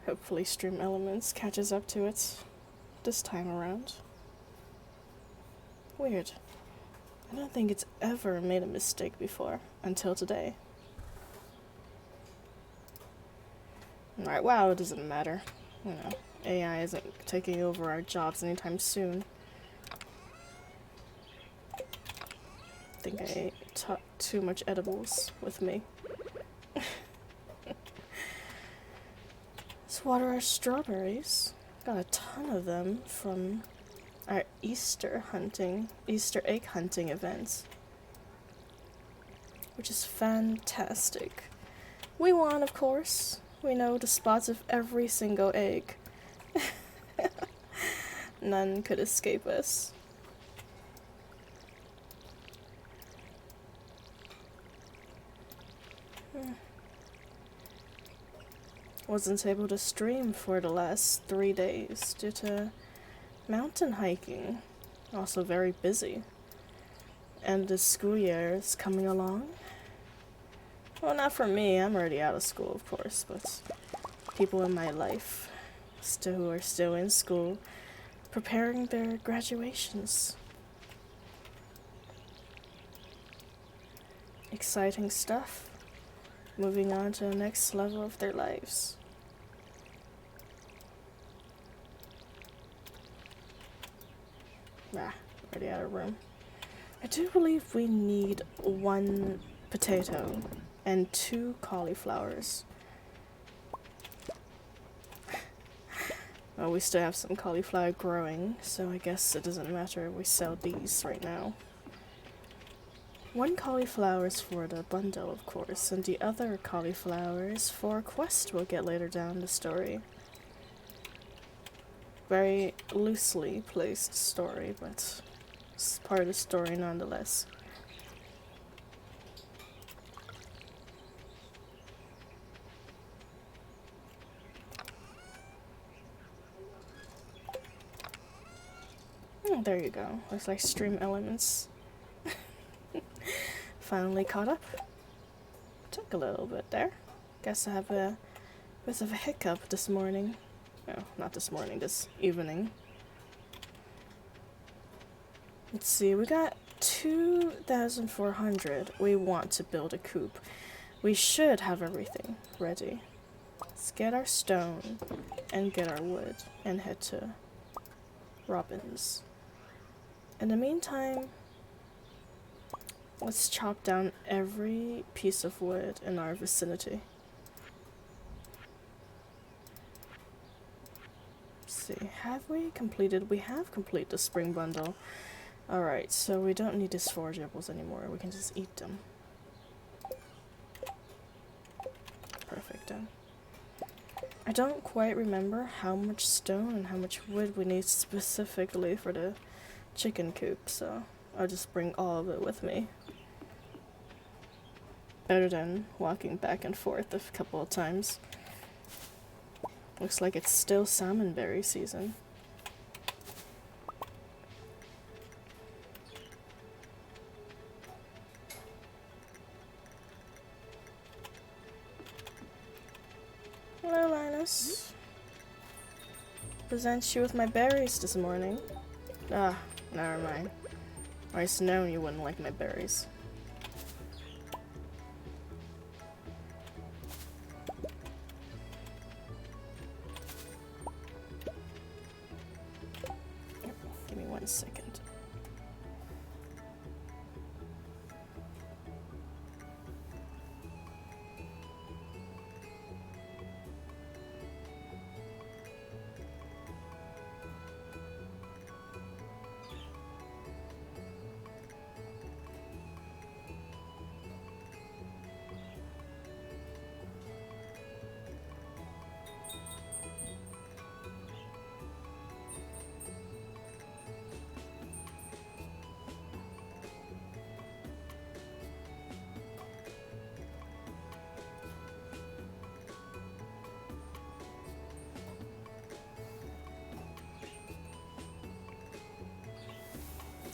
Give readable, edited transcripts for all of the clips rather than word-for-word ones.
Hopefully Stream Elements catches up to it this time around. Weird. I don't think it's ever made a mistake before, until today. Alright, wow, it doesn't matter. You know, AI isn't taking over our jobs anytime soon. I think I ate too much edibles with me. Let's water our strawberries. Got a ton of them from our Easter egg hunting events, which is fantastic. We won, of course. We know the spots of every single egg. None could escape us. Wasn't able to stream for the last 3 days due to mountain hiking. Also very busy. And the school year is coming along. Well, not for me, I'm already out of school, of course, but people in my life who are still in school, preparing their graduations. Exciting stuff. Moving on to the next level of their lives. Already out of room. I do believe we need 1 potato and 2 cauliflowers. Well, we still have some cauliflower growing, so I guess it doesn't matter if we sell these right now. 1 cauliflower is for the bundle, of course, and the other cauliflower is for a quest we'll get later down the story. Very loosely placed story, but it's part of the story nonetheless. Oh, there you go. Looks like Stream Elements finally caught up. Took a little bit there. Guess I have a bit of a hiccup this morning. No, not this morning, this evening. Let's see, we got 2,400. We want to build a coop. We should have everything ready. Let's get our stone and get our wood and head to Robin's. In the meantime, let's chop down every piece of wood in our vicinity. Let's see, have we completed? We have completed the spring bundle. Alright, so we don't need these forageables anymore. We can just eat them. Perfect, done. I don't quite remember how much stone and how much wood we need specifically for the chicken coop, so I'll just bring all of it with me. Better than walking back and forth a couple of times. Looks like it's still salmonberry season. Hello, Linus. Present you with my berries this morning. Ah, never mind. I just known you wouldn't like my berries. Yep, give me 1 second.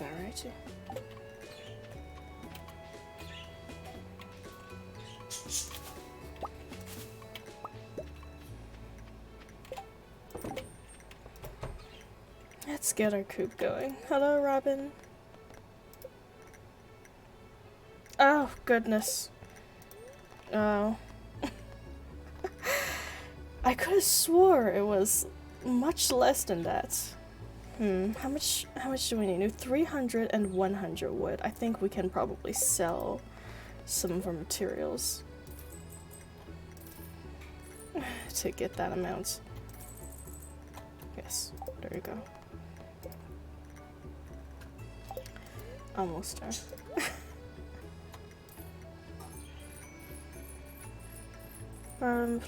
Alrighty. Let's get our coop going. Hello, Robin. Oh, goodness. Oh. I could have swore it was much less than that. How much do we need? 300 and 100 wood. I think we can probably sell some of our materials to get that amount. Yes, there you go. Almost there.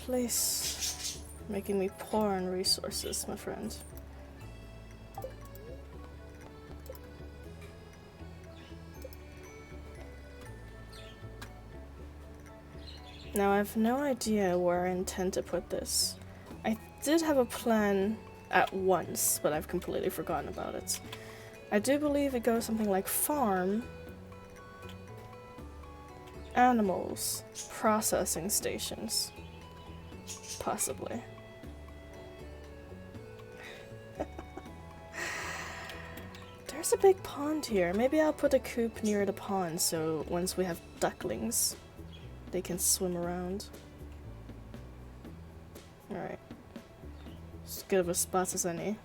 Please. Making me poor on resources, my friend. Now, I have no idea where I intend to put this. I did have a plan at once, but I've completely forgotten about it. I do believe it goes something like farm, animals, processing stations. Possibly. There's a big pond here. Maybe I'll put a coop near the pond so once we have ducklings, they can swim around. Alright. As good of a spot as any.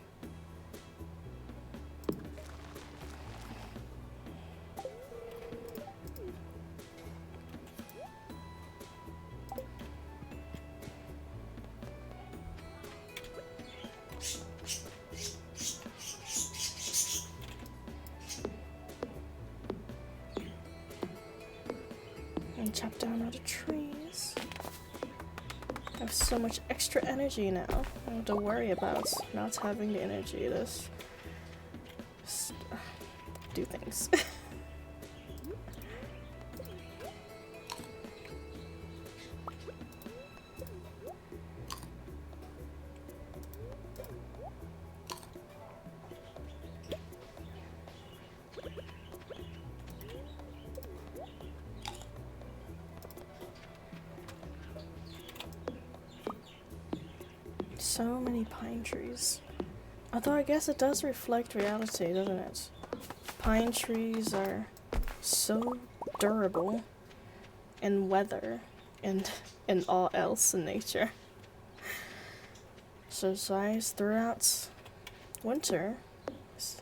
And chop down all the trees. I have so much extra energy now. I don't have to worry about not having the energy to just do things. So many pine trees. Although I guess it does reflect reality, doesn't it? Pine trees are so durable in weather and in all else in nature. So size throughout winter,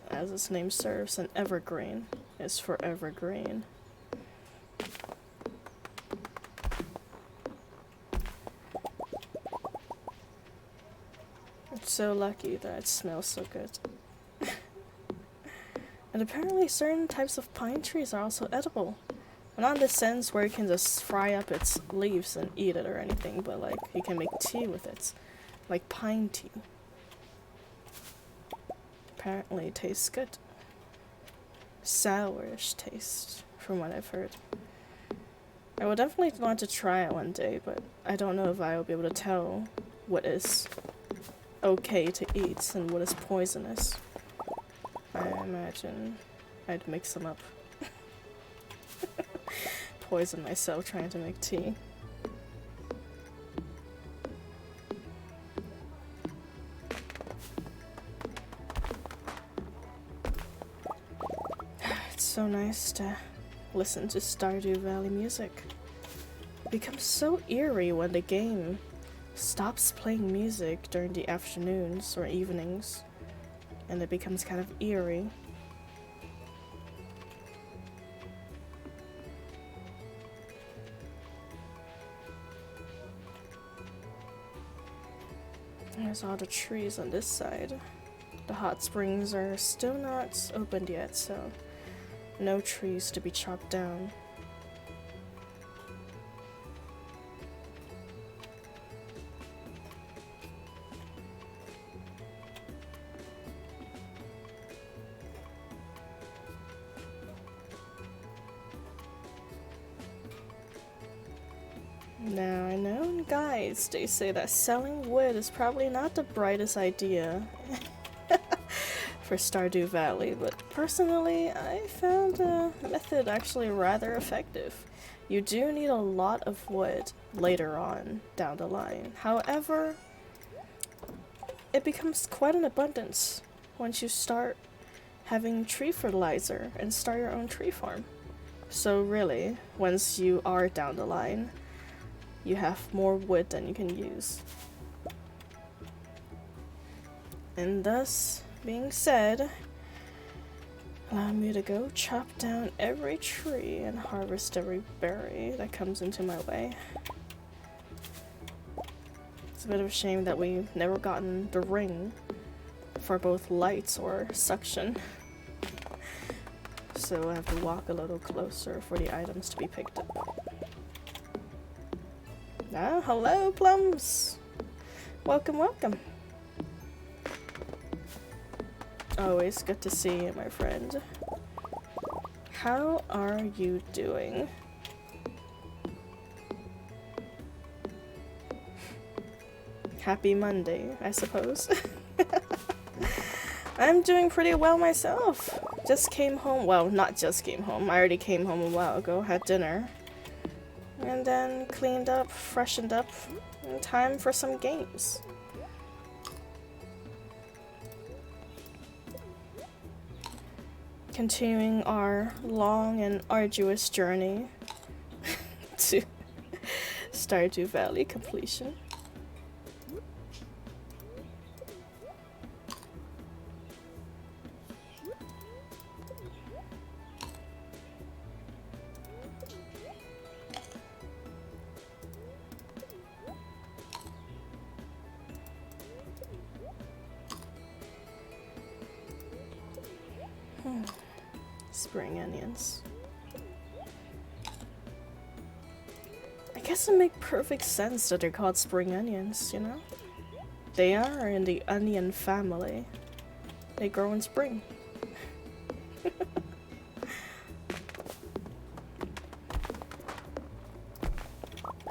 as its name serves, an evergreen is forever green. So lucky that it smells so good. And apparently certain types of pine trees are also edible. Not in the sense where you can just fry up its leaves and eat it or anything, but like you can make tea with it. Like pine tea. Apparently it tastes good. Sourish taste, from what I've heard. I would definitely want to try it one day, but I don't know if I will be able to tell what is okay to eat and what is poisonous. I imagine I'd mix them up. Poison myself trying to make tea. It's so nice to listen to Stardew Valley music. It becomes so eerie when the game stops playing music during the afternoons or evenings, and it becomes kind of eerie. There's all the trees on this side. The hot springs are still not opened yet, so no trees to be chopped down. Now, I know in guides they say that selling wood is probably not the brightest idea for Stardew Valley, but personally, I found the method actually rather effective. You do need a lot of wood later on down the line. However, it becomes quite an abundance once you start having tree fertilizer and start your own tree farm. So really, once you are down the line, you have more wood than you can use. And thus being said, allow me to go chop down every tree and harvest every berry that comes into my way. It's a bit of a shame that we've never gotten the ring for both lights or suction. So I have to walk a little closer for the items to be picked up. Ah, hello, Plums! Welcome, welcome. Always good to see you, my friend. How are you doing? Happy Monday, I suppose. I'm doing pretty well myself. Just came home. Well, not just came home. I already came home a while ago, had dinner. And then cleaned up, freshened up, and time for some games. Continuing our long and arduous journey to Stardew Valley completion. Spring onions. I guess it makes perfect sense that they're called spring onions, you know? They are in the onion family. They grow in spring.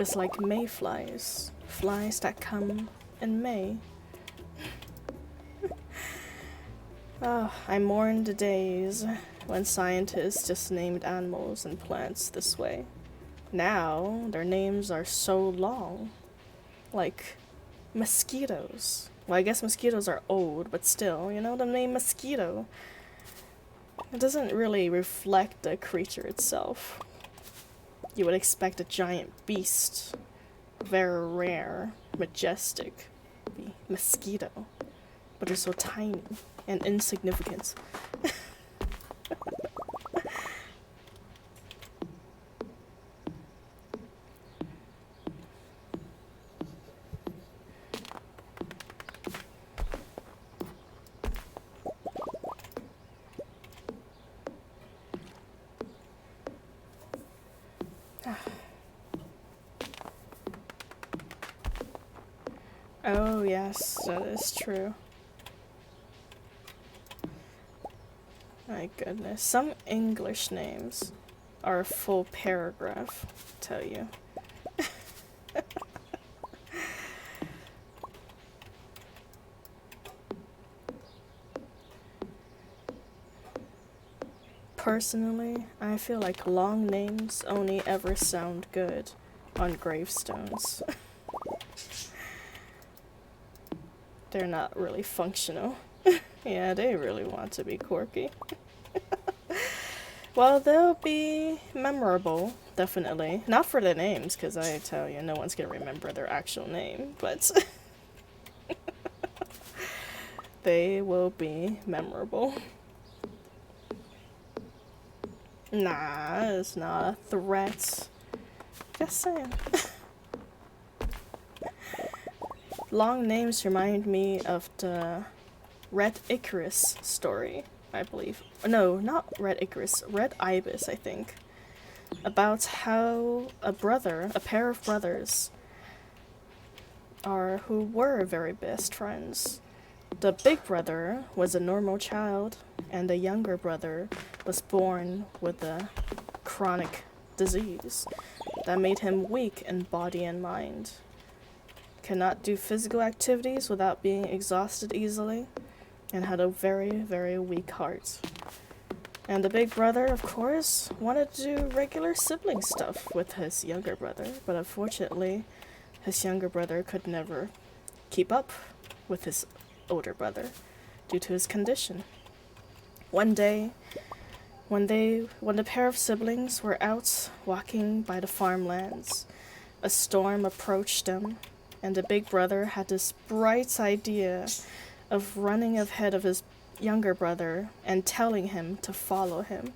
It's like mayflies. Flies that come in May. Oh, I mourn the days when scientists just named animals and plants this way. Now, their names are so long. Like, mosquitoes. Well, I guess mosquitoes are old, but still, you know, the name mosquito. It doesn't really reflect the creature itself. You would expect a giant beast, very rare, majestic, be mosquito. But they're so tiny and insignificant. Oh yes, that is true. My goodness, some English names are a full paragraph, I tell you. Personally, I feel like long names only ever sound good on gravestones. They're not really functional. Yeah, they really want to be quirky. Well, they'll be memorable, definitely. Not for the names, because I tell you, no one's gonna remember their actual name, but they will be memorable. Nah, it's not a threat. Just saying. Long names remind me of the Red Icarus story, I believe. No, not Red Icarus, Red Ibis, I think. About how a pair of brothers, who were very best friends. The big brother was a normal child, and the younger brother was born with a chronic disease that made him weak in body and mind. Cannot do physical activities without being exhausted easily, and had a very, very weak heart. And the big brother, of course, wanted to do regular sibling stuff with his younger brother, but unfortunately, his younger brother could never keep up with his older brother, due to his condition. One day, when the pair of siblings were out walking by the farmlands, a storm approached them, and the big brother had this bright idea of running ahead of his younger brother and telling him to follow him.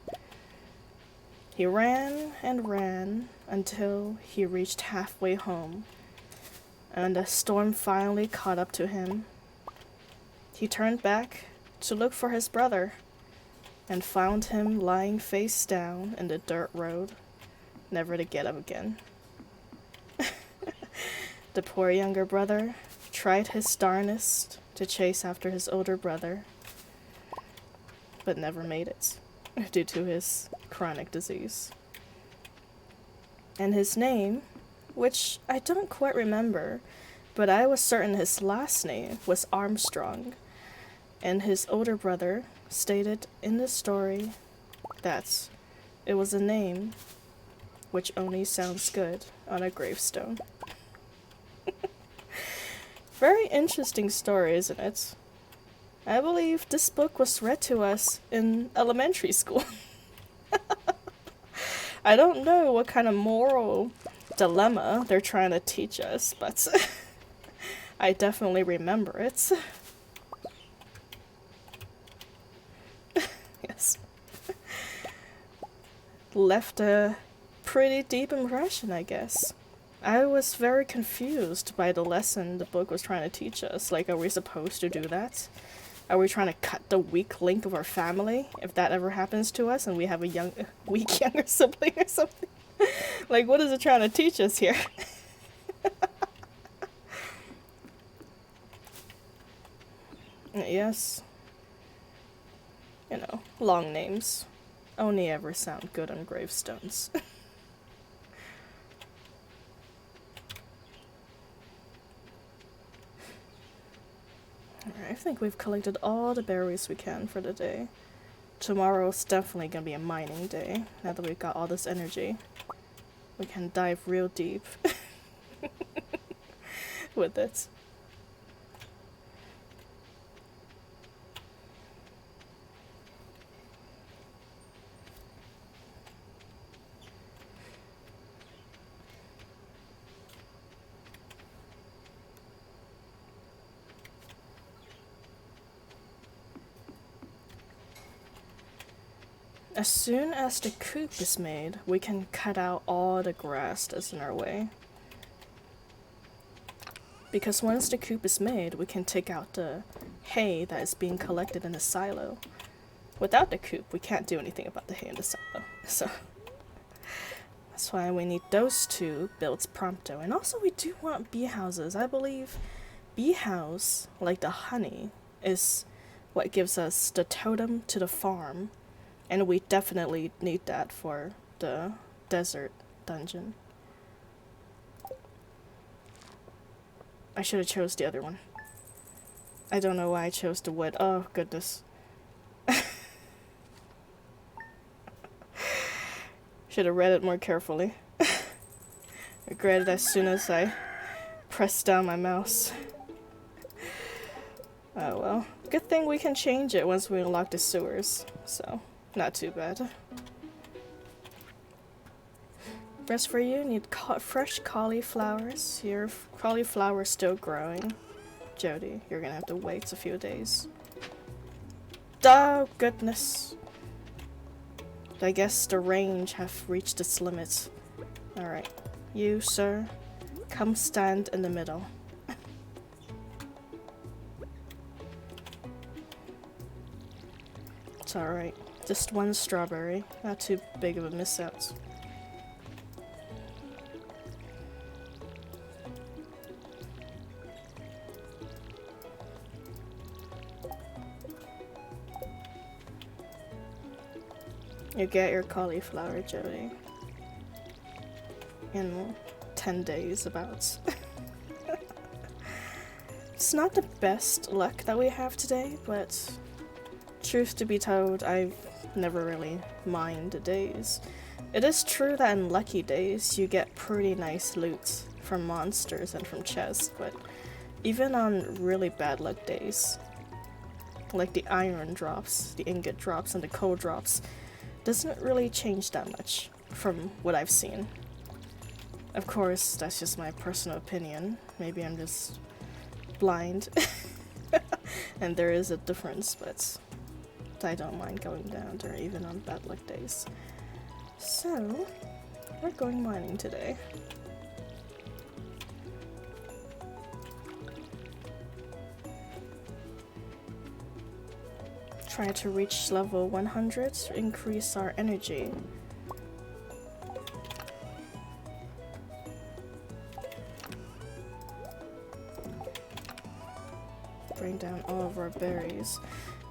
He ran and ran until he reached halfway home, and the storm finally caught up to him. He turned back to look for his brother and found him lying face down in the dirt road, never to get up again. The poor younger brother tried his darnest to chase after his older brother, but never made it due to his chronic disease. And his name, which I don't quite remember, but I was certain his last name was Armstrong, and his older brother stated in the story that it was a name which only sounds good on a gravestone. Very interesting story, isn't it? I believe this book was read to us in elementary school. I don't know what kind of moral dilemma they're trying to teach us, but I definitely remember it. Yes. Left a pretty deep impression, I guess. I was very confused by the lesson the book was trying to teach us. Like, are we supposed to do that? Are we trying to cut the weak link of our family if that ever happens to us and we have a weak younger sibling or something? Like, what is it trying to teach us here? Yes. You know, long names only ever sound good on gravestones. Alright, I think we've collected all the berries we can for the day. Tomorrow's definitely gonna be a mining day, now that we've got all this energy. We can dive real deep with it. As soon as the coop is made, we can cut out all the grass that's in our way. Because once the coop is made, we can take out the hay that is being collected in the silo. Without the coop, we can't do anything about the hay in the silo. So that's why we need those two built prompto. And also we do want bee houses. I believe bee house, like the honey, is what gives us the totem to the farm. And we definitely need that for the desert dungeon. I should have chose the other one. I don't know why I chose the wood. Oh, goodness. Should have read it more carefully. Regret it as soon as I pressed down my mouse. Oh well. Good thing we can change it once we unlock the sewers, so not too bad. As for you, need fresh cauliflowers. Your cauliflower's still growing. Jody, you're gonna have to wait a few days. Oh, goodness. I guess the range have reached its limits. Alright. You, sir, come stand in the middle. It's alright. Just one strawberry. Not too big of a miss out. You get your cauliflower, Jody. In 10 days, about. It's not the best luck that we have today, but truth to be told, I've never really minded the days. It is true that in lucky days, you get pretty nice loot from monsters and from chests, but even on really bad luck days, like the iron drops, the ingot drops, and the coal drops, doesn't really change that much from what I've seen. Of course, that's just my personal opinion. Maybe I'm just blind and there is a difference, but I don't mind going down there even on bad luck days. So, we're going mining today. Try to reach level 100 to increase our energy. Bring down all of our berries.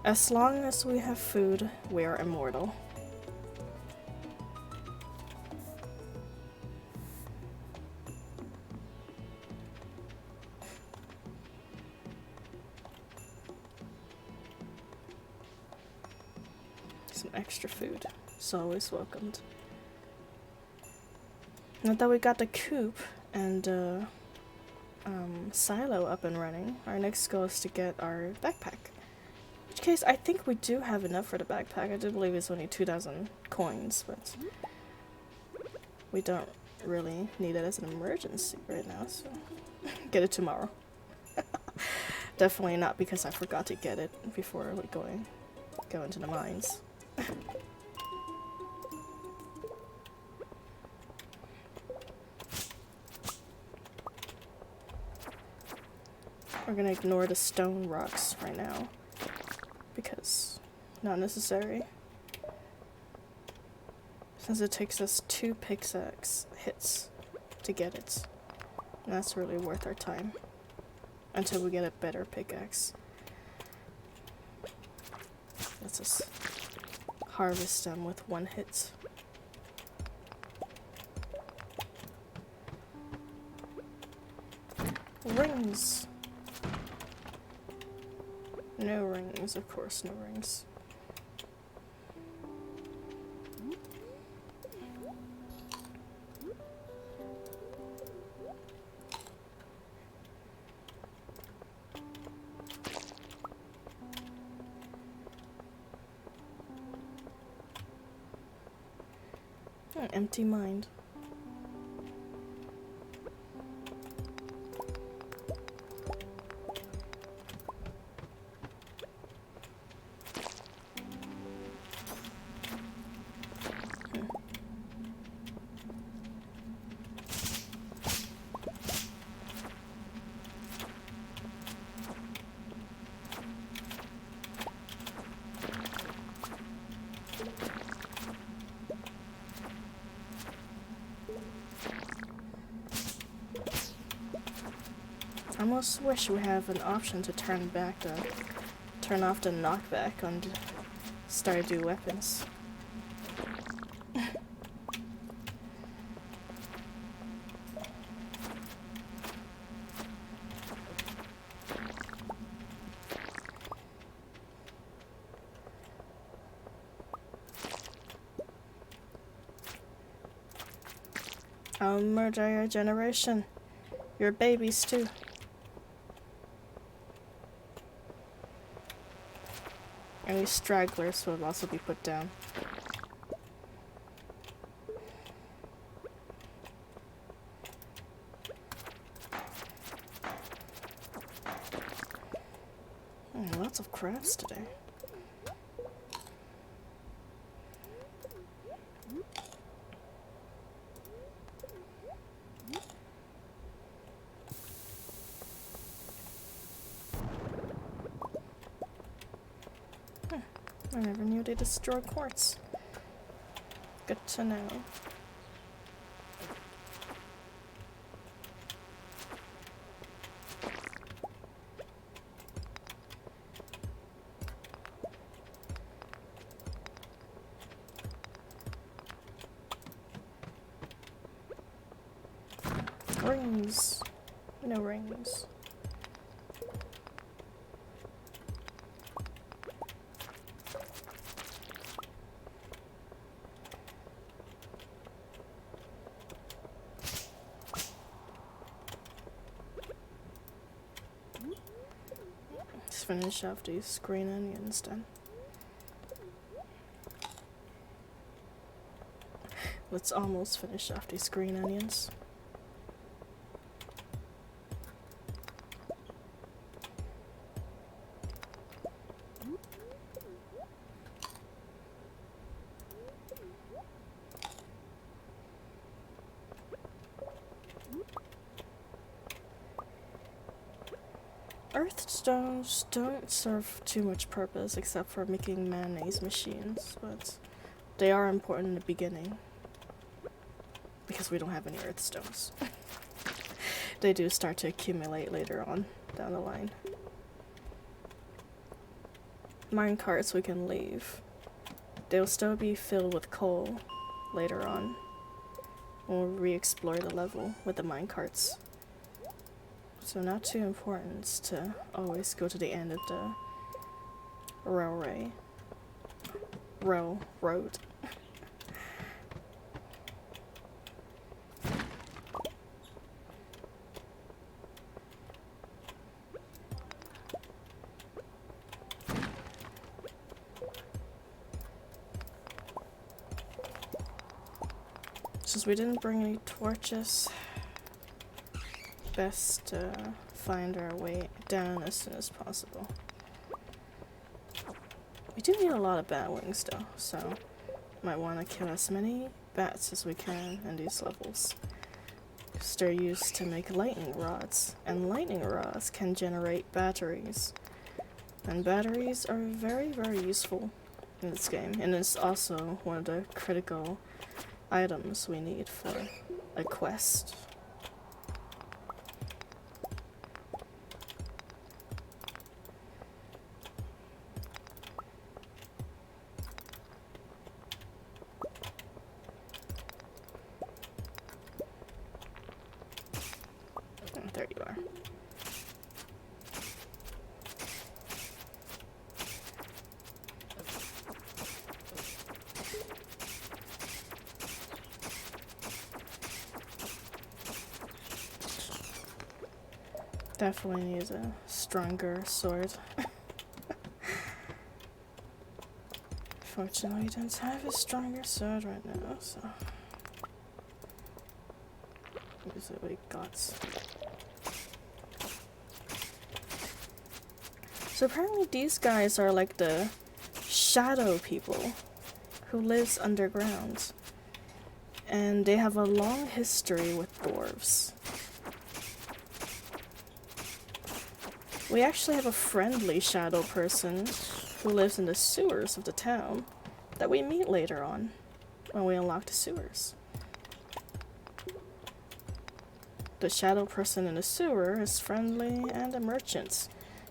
As long as we have food, we are immortal. Some extra food. It's always welcomed. Now that we got the coop and silo up and running, our next goal is to get our backpack. In which case, I think we do have enough for the backpack. I do believe it's only 2,000 coins, but we don't really need it as an emergency right now, so get it tomorrow. Definitely not because I forgot to get it before we go into the mines. We're gonna ignore the stone rocks right now because not necessary. Since it takes us 2 pickaxe hits to get it. And that's really worth our time until we get a better pickaxe. Let's just harvest them with 1 hit. Rings! No rings, of course, no rings. An empty mind. I almost wish we have an option to turn off the knockback on the Stardew weapons. I'll murder your generation. Your babies too. Any stragglers will also be put down. Lots of crafts today. I never knew they destroy quartz. Good to know. Rings. No rings. finish off these green onions then. Let's almost finish off these green onions. Earthstones don't serve too much purpose except for making mayonnaise machines, but they are important in the beginning because we don't have any earthstones. They do start to accumulate later on down the line. Minecarts we can leave. They'll still be filled with coal later on. We'll re-explore the level with the minecarts. So not too important to always go to the end of the railroad. Since we didn't bring any torches, best to find our way down as soon as possible. We do need a lot of bat wings though, so might want to kill as many bats as we can in these levels. Because they're used to make lightning rods, and lightning rods can generate batteries. And batteries are very, very useful in this game, and it's also one of the critical items we need for a quest. Oh, there you are. Definitely needs a stronger sword. Fortunately, we don't have a stronger sword right now, so use what we got. So apparently these guys are like the shadow people who lives underground, and they have a long history with dwarves. We actually have a friendly shadow person who lives in the sewers of the town that we meet later on when we unlock the sewers. The shadow person in the sewer is friendly, and the merchants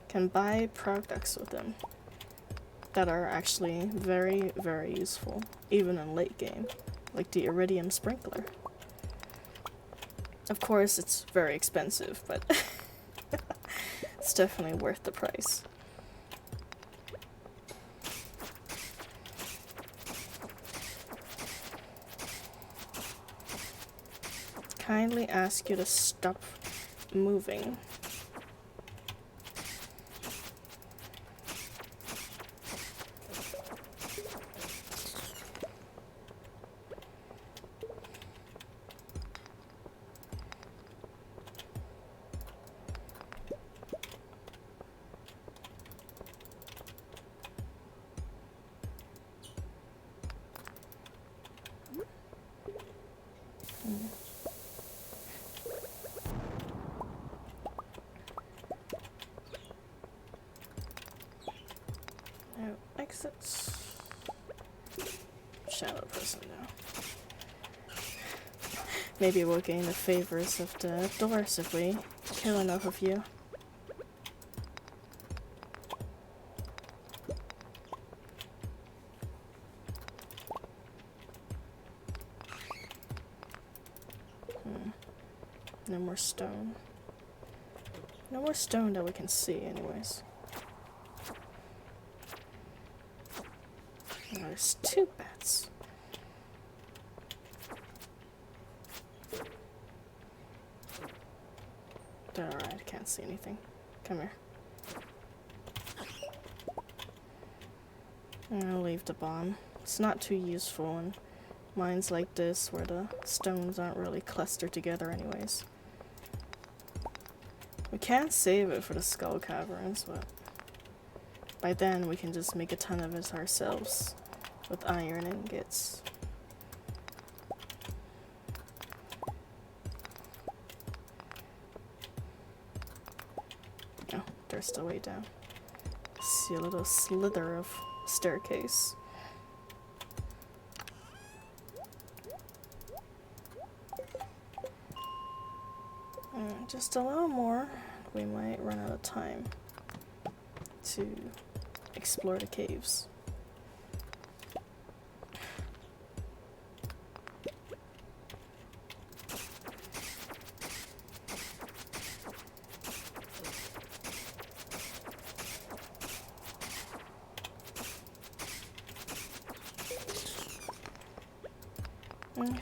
can buy products with them that are actually very, very useful, even in late game, like the iridium sprinkler. Of course, it's very expensive, but it's definitely worth the price. Kindly ask you to stop moving. Now, exits. Shadow person now. Maybe we'll gain the favors of the doors if we kill enough of you. No more stone. No more stone that we can see anyways. Oh, there's two bats. They're alright, I can't see anything. Come here. I'll leave the bomb. It's not too useful in mines like this where the stones aren't really clustered together anyways. We can save it for the skull caverns, but by then we can just make a ton of it ourselves with iron ingots. Oh, there's the way down. See a little slither of staircase. Just a little more, we might run out of time to explore the caves.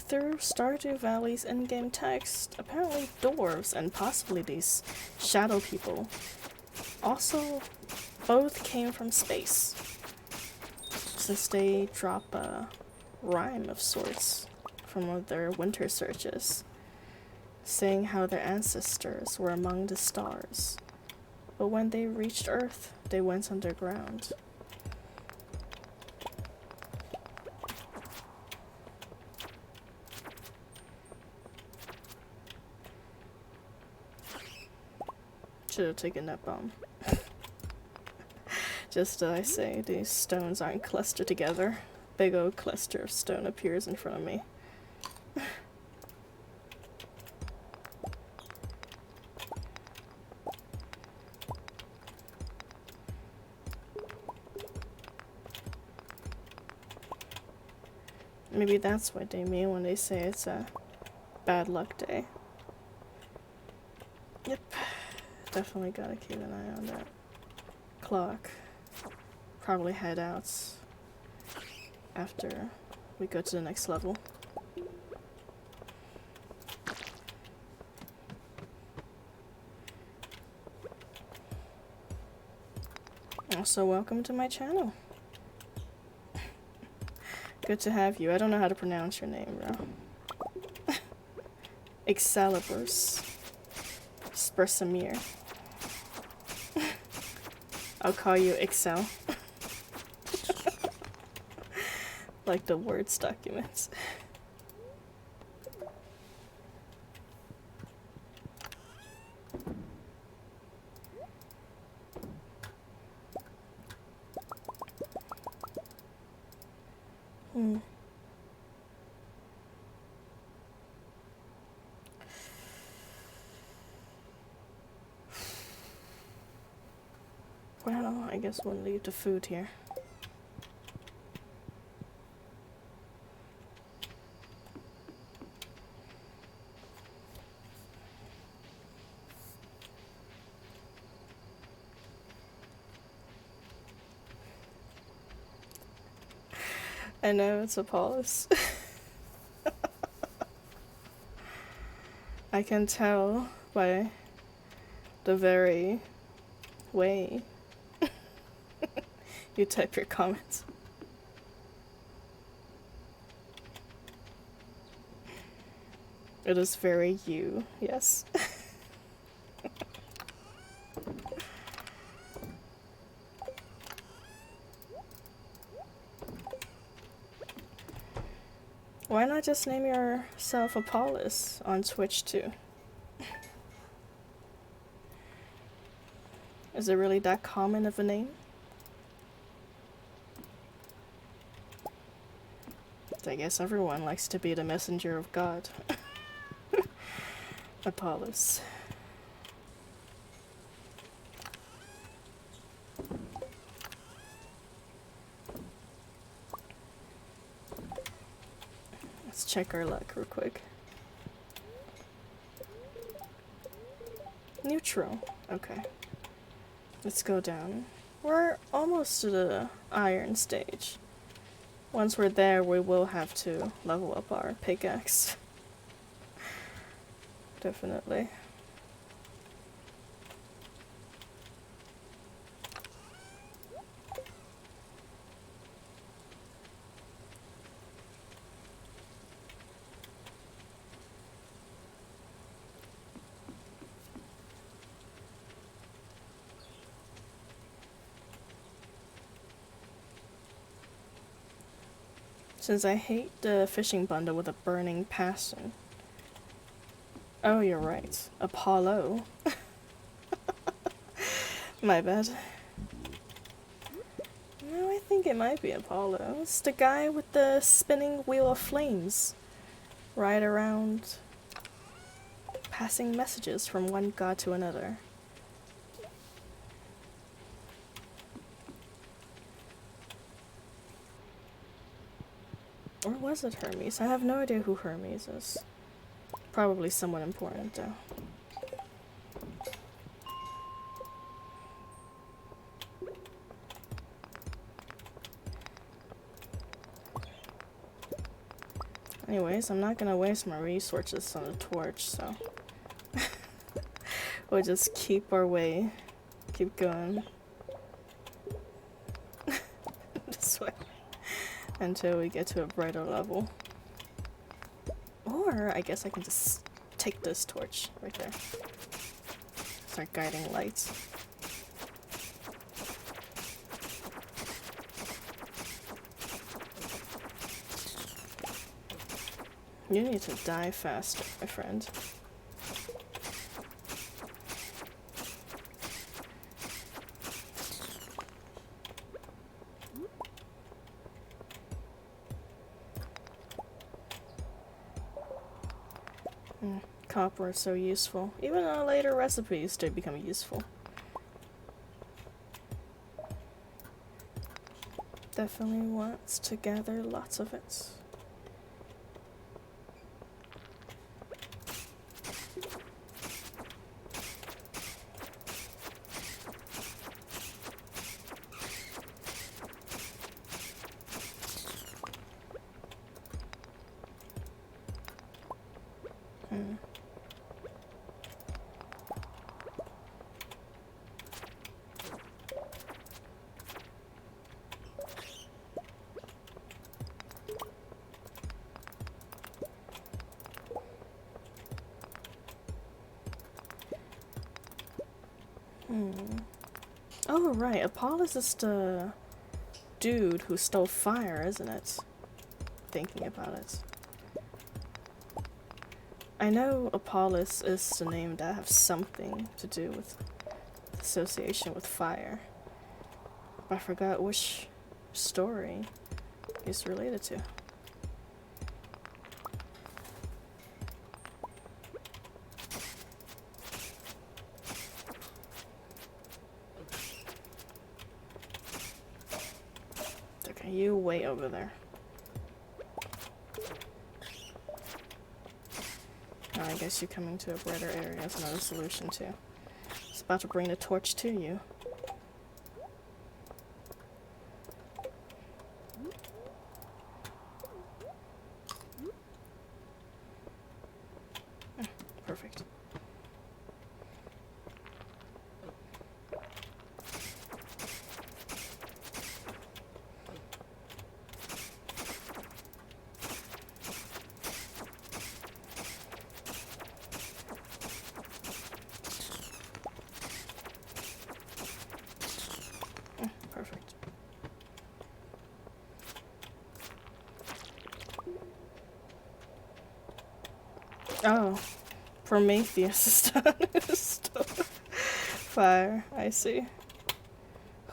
Through Stardew Valley's in-game text, apparently dwarves and possibly these shadow people also both came from space, since they drop a rhyme of sorts from one of their winter searches, saying how their ancestors were among the stars, but when they reached Earth, they went underground. Should have taken that bomb. Just I say, these stones aren't clustered together. Big old cluster of stone appears in front of me. Maybe that's what they mean when they say it's a bad luck day. Yep. Definitely gotta keep an eye on that clock. Probably head out after we go to the next level. Also, welcome to my channel. Good to have you. I don't know how to pronounce your name, bro. Excaliburs. Spersamir. I'll call you Excel. Like the Words documents. Well, I guess we'll leave the food here. I know, it's Apollos. I can tell by the very way you type your comments. It is very you, yes. Why not just name yourself Apollos on Twitch too? Is it really that common of a name? I guess everyone likes to be the messenger of God. Apollos. Let's check our luck real quick. Neutral. Okay. Let's go down. We're almost to the iron stage. Once we're there, we will have to level up our pickaxe. Definitely. Since I hate the fishing bundle with a burning passion. Oh, you're right. Apollo. My bad. No, I think it might be Apollo. It's the guy with the spinning wheel of flames. Right around, passing messages from one god to another. Or was it Hermes? I have no idea who Hermes is. Probably someone important, though. Anyways, I'm not gonna waste my resources on a torch, so we'll just keep our way, keep going this way until we get to a brighter level. Or I guess I can just take this torch right there. Start guiding lights. You need to die faster, my friend. Copper is so useful. Even in later recipes, they become useful. Definitely wants to gather lots of it. Oh, right. Apollos is the dude who stole fire, isn't it? Thinking about it. I know Apollos is the name that has something to do with association with fire. But I forgot which story he's related to. Okay, you way over there. I guess you coming to a brighter area is another solution too. It's about to bring the torch to you. Perfect. Perfect. Oh, Prometheus is done. Fire, I see.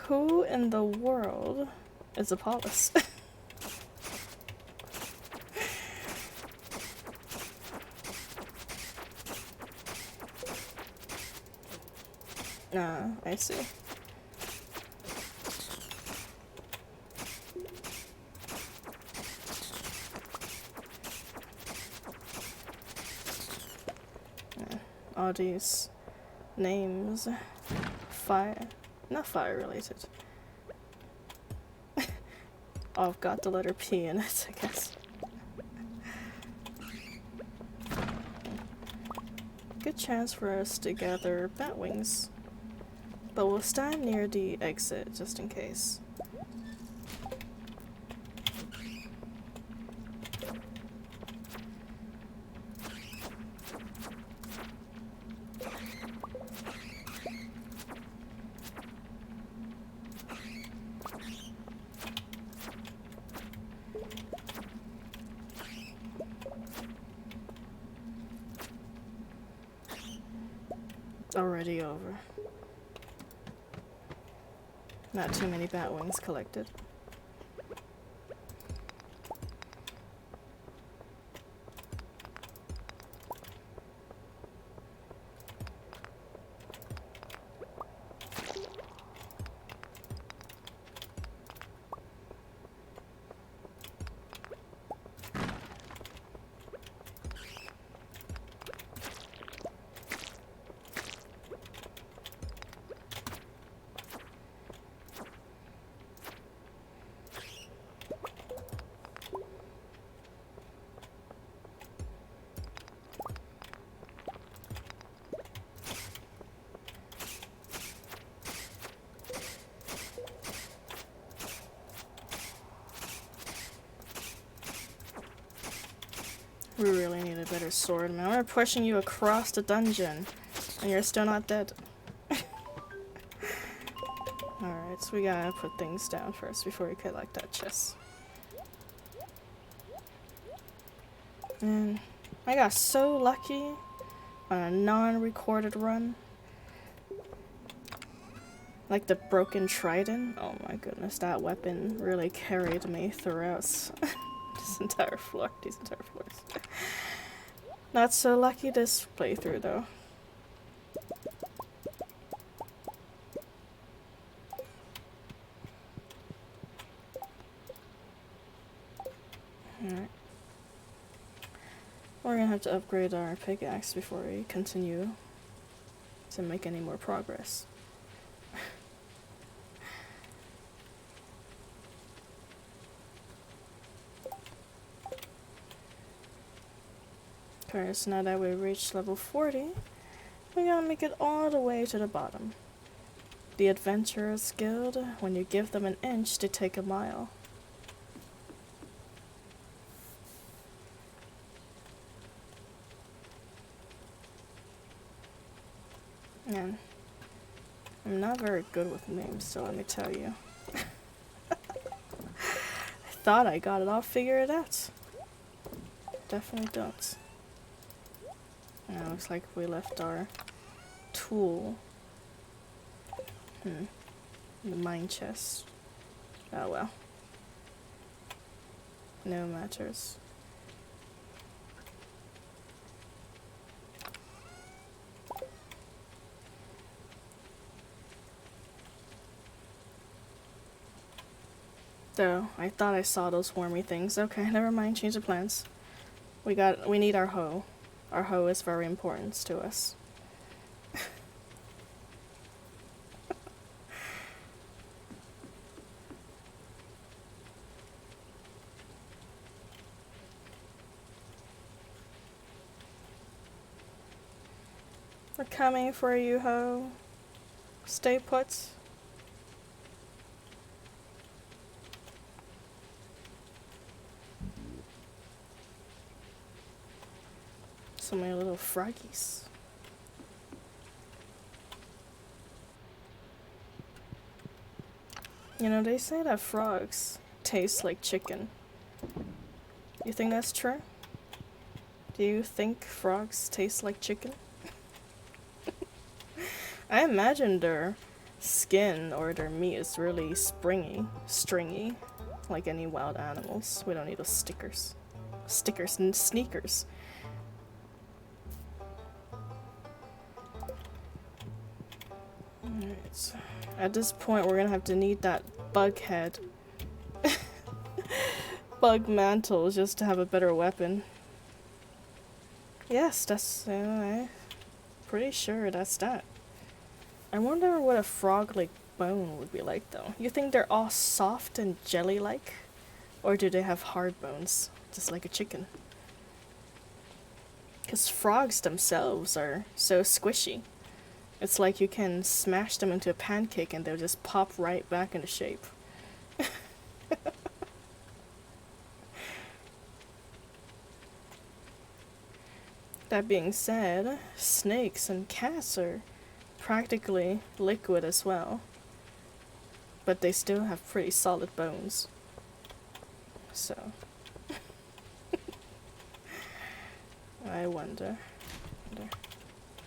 Who in the world is Apollos? Ah, I see. All these names, fire, not fire related. Oh, I've got the letter P in it, I guess. Good chance for us to gather bat wings, but we'll stand near the exit just in case. already over. Not too many bat wings collected. We really need a better sword, man. We're pushing you across the dungeon, and you're still not dead. Alright, so we gotta put things down first before we collect that chest. And I got so lucky on a non-recorded run. Like the broken trident. Oh my goodness, that weapon really carried me throughout these entire floors. Not so lucky this playthrough though. Alright. We're gonna have to upgrade our pickaxe before we continue to make any more progress. Okay, so now that we reached level 40, we gotta make it all the way to the bottom. The Adventurers Guild, when you give them an inch, they take a mile. Man, I'm not very good with names, so let me tell you. I thought I got it all figured out. Definitely don't. Yeah, looks like we left our tool in the mine chest. Oh well. No matters. So, I thought I saw those wormy things. Okay, never mind, change the plans. We need our hoe. Our hoe is very important to us. We're coming for you, hoe. Stay put. So many little froggies. You know, they say that frogs taste like chicken. You think that's true? Do you think frogs taste like chicken? I imagine their skin or their meat is really stringy, like any wild animals. We don't need those stickers. Stickers and sneakers. Alright. At this point, we're gonna have to need that bug head. Bug mantle just to have a better weapon. Yes, that's... I'm pretty sure that's that. I wonder what a frog-like bone would be like, though. You think they're all soft and jelly-like? Or do they have hard bones, just like a chicken? Because frogs themselves are so squishy. It's like you can smash them into a pancake and they'll just pop right back into shape. That being said, snakes and cats are practically liquid as well. But they still have pretty solid bones. So... I wonder.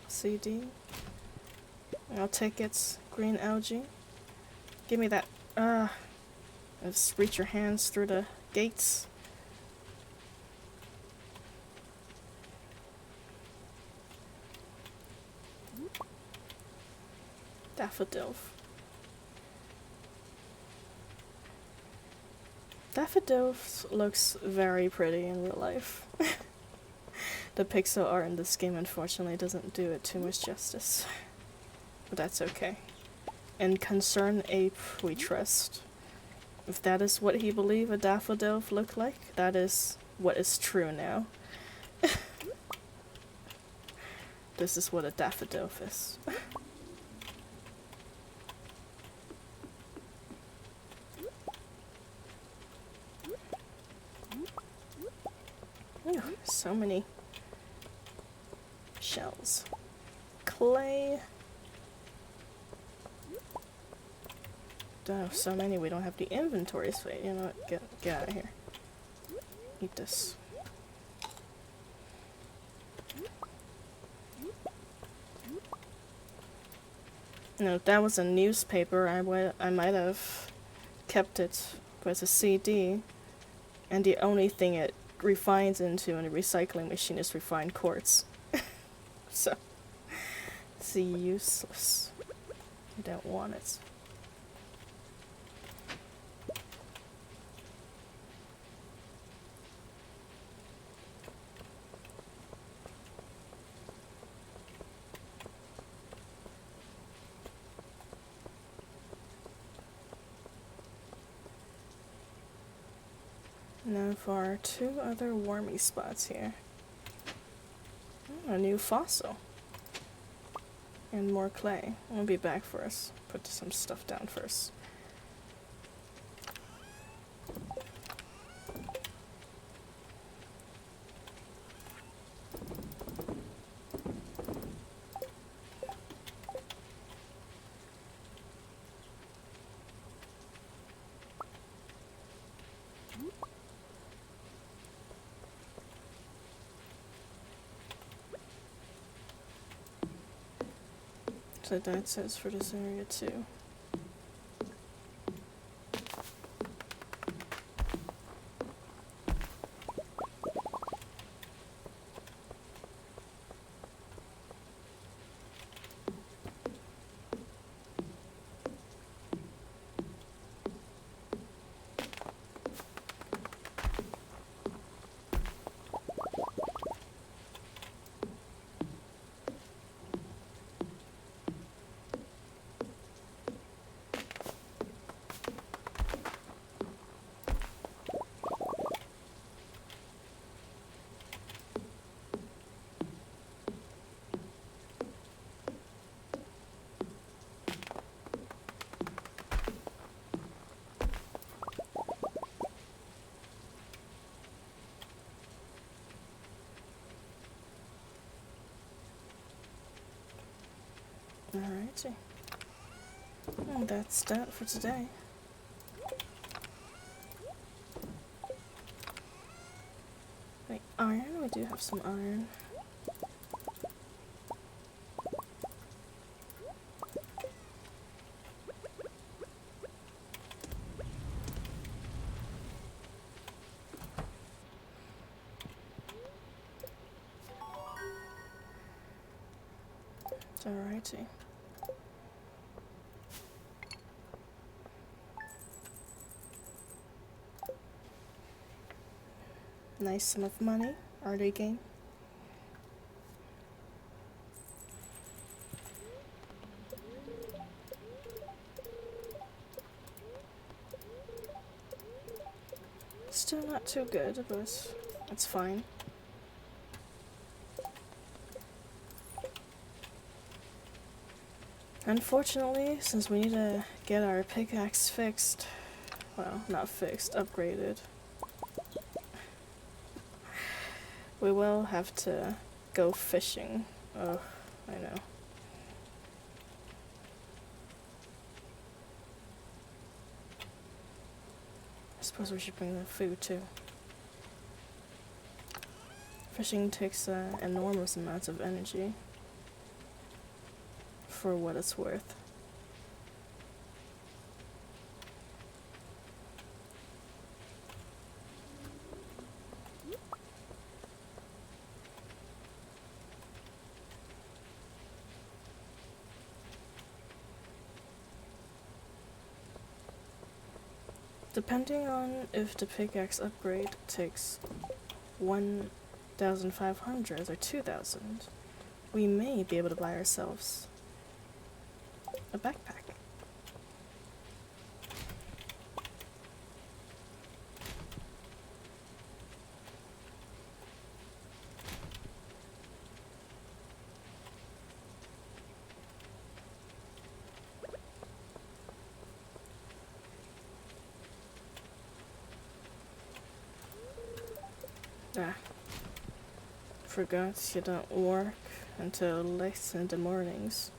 CD? I'll take it, green algae. Give me that. Just reach your hands through the gates. Daffodil. Daffodil looks very pretty in real life. The pixel art in this game unfortunately doesn't do it too much justice. But that's okay. In Concern Ape we trust. If that is what he believed a daffodil looked like, that is what is true now. This is what a daffodil is. Ooh, so many shells. Clay. Oh, so many we don't have the inventory space. You know what? Get out of here. Eat this. No, if that was a newspaper, I might have kept it as a CD, and the only thing it refines into in a recycling machine is refined quartz. So, it's useless. I don't want it. Now for our 2 other wormy spots here. Oh, a new fossil. And more clay. I'll be back for us. Put some stuff down first. So that's it for this area too. Alrighty. And that's that for today. Wait, iron? We do have some iron. Alrighty. Nice sum of money. Early game. Still not too good, but it's fine. Unfortunately, since we need to get our pickaxe fixed, well, not fixed, upgraded, we will have to go fishing. Oh, I know. I suppose we should bring the food too. Fishing takes enormous amounts of energy. for what it's worth. Depending on if the pickaxe upgrade takes 1,500 or 2,000, we may be able to buy ourselves a backpack. Ah, forgot you don't work until late in the mornings.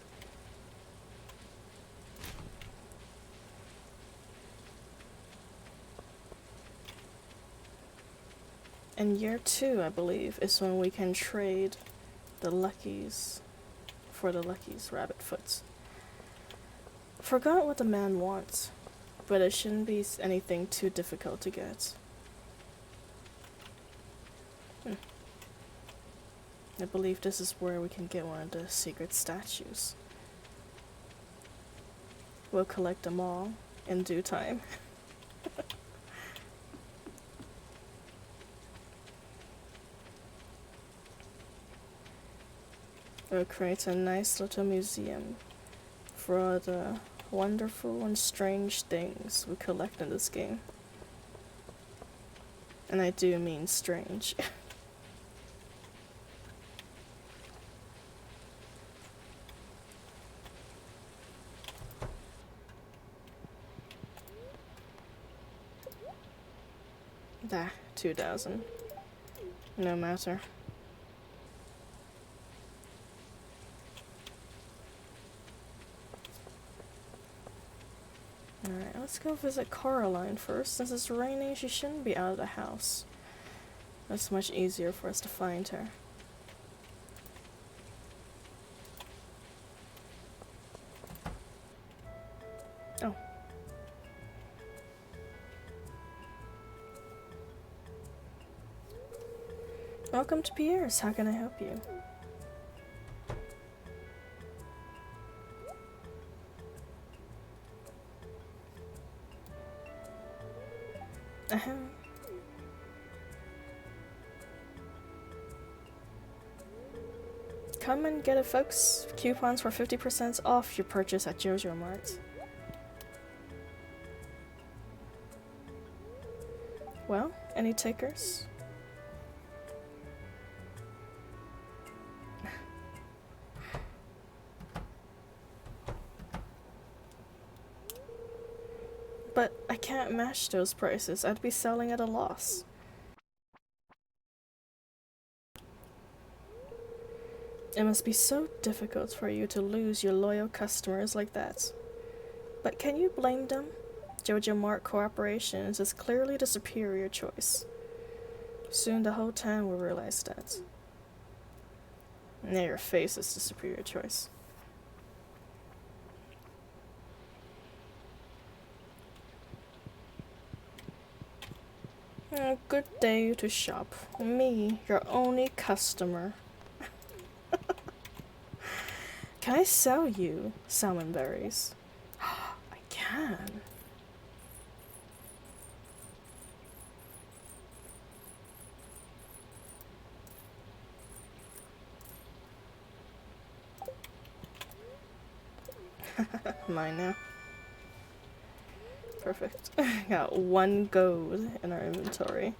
And year 2, I believe, is when we can trade the Luckies for the Lucky's rabbit foots. Forgot what the man wants, but it shouldn't be anything too difficult to get. I believe this is where we can get one of the secret statues. We'll collect them all in due time. We'll create a nice little museum for all the wonderful and strange things we collect in this game. And I do mean strange. Dah, 2,000. No matter. Alright, let's go visit Coraline first. Since it's raining, she shouldn't be out of the house. That's much easier for us to find her. Oh. Welcome to Pierre's. How can I help you? Come and get it, folks. Coupons for 50% off your purchase at JoJo Mart. Well, any takers? But I can't match those prices. I'd be selling at a loss. It must be so difficult for you to lose your loyal customers like that. But can you blame them? JoJo Mart Corporation is clearly the superior choice. Soon the whole town will realize that. Now your face is the superior choice. Good day to shop. Me, your only customer. Can I sell you salmon berries? I can. Mine now. Perfect. Got 1 gold in our inventory.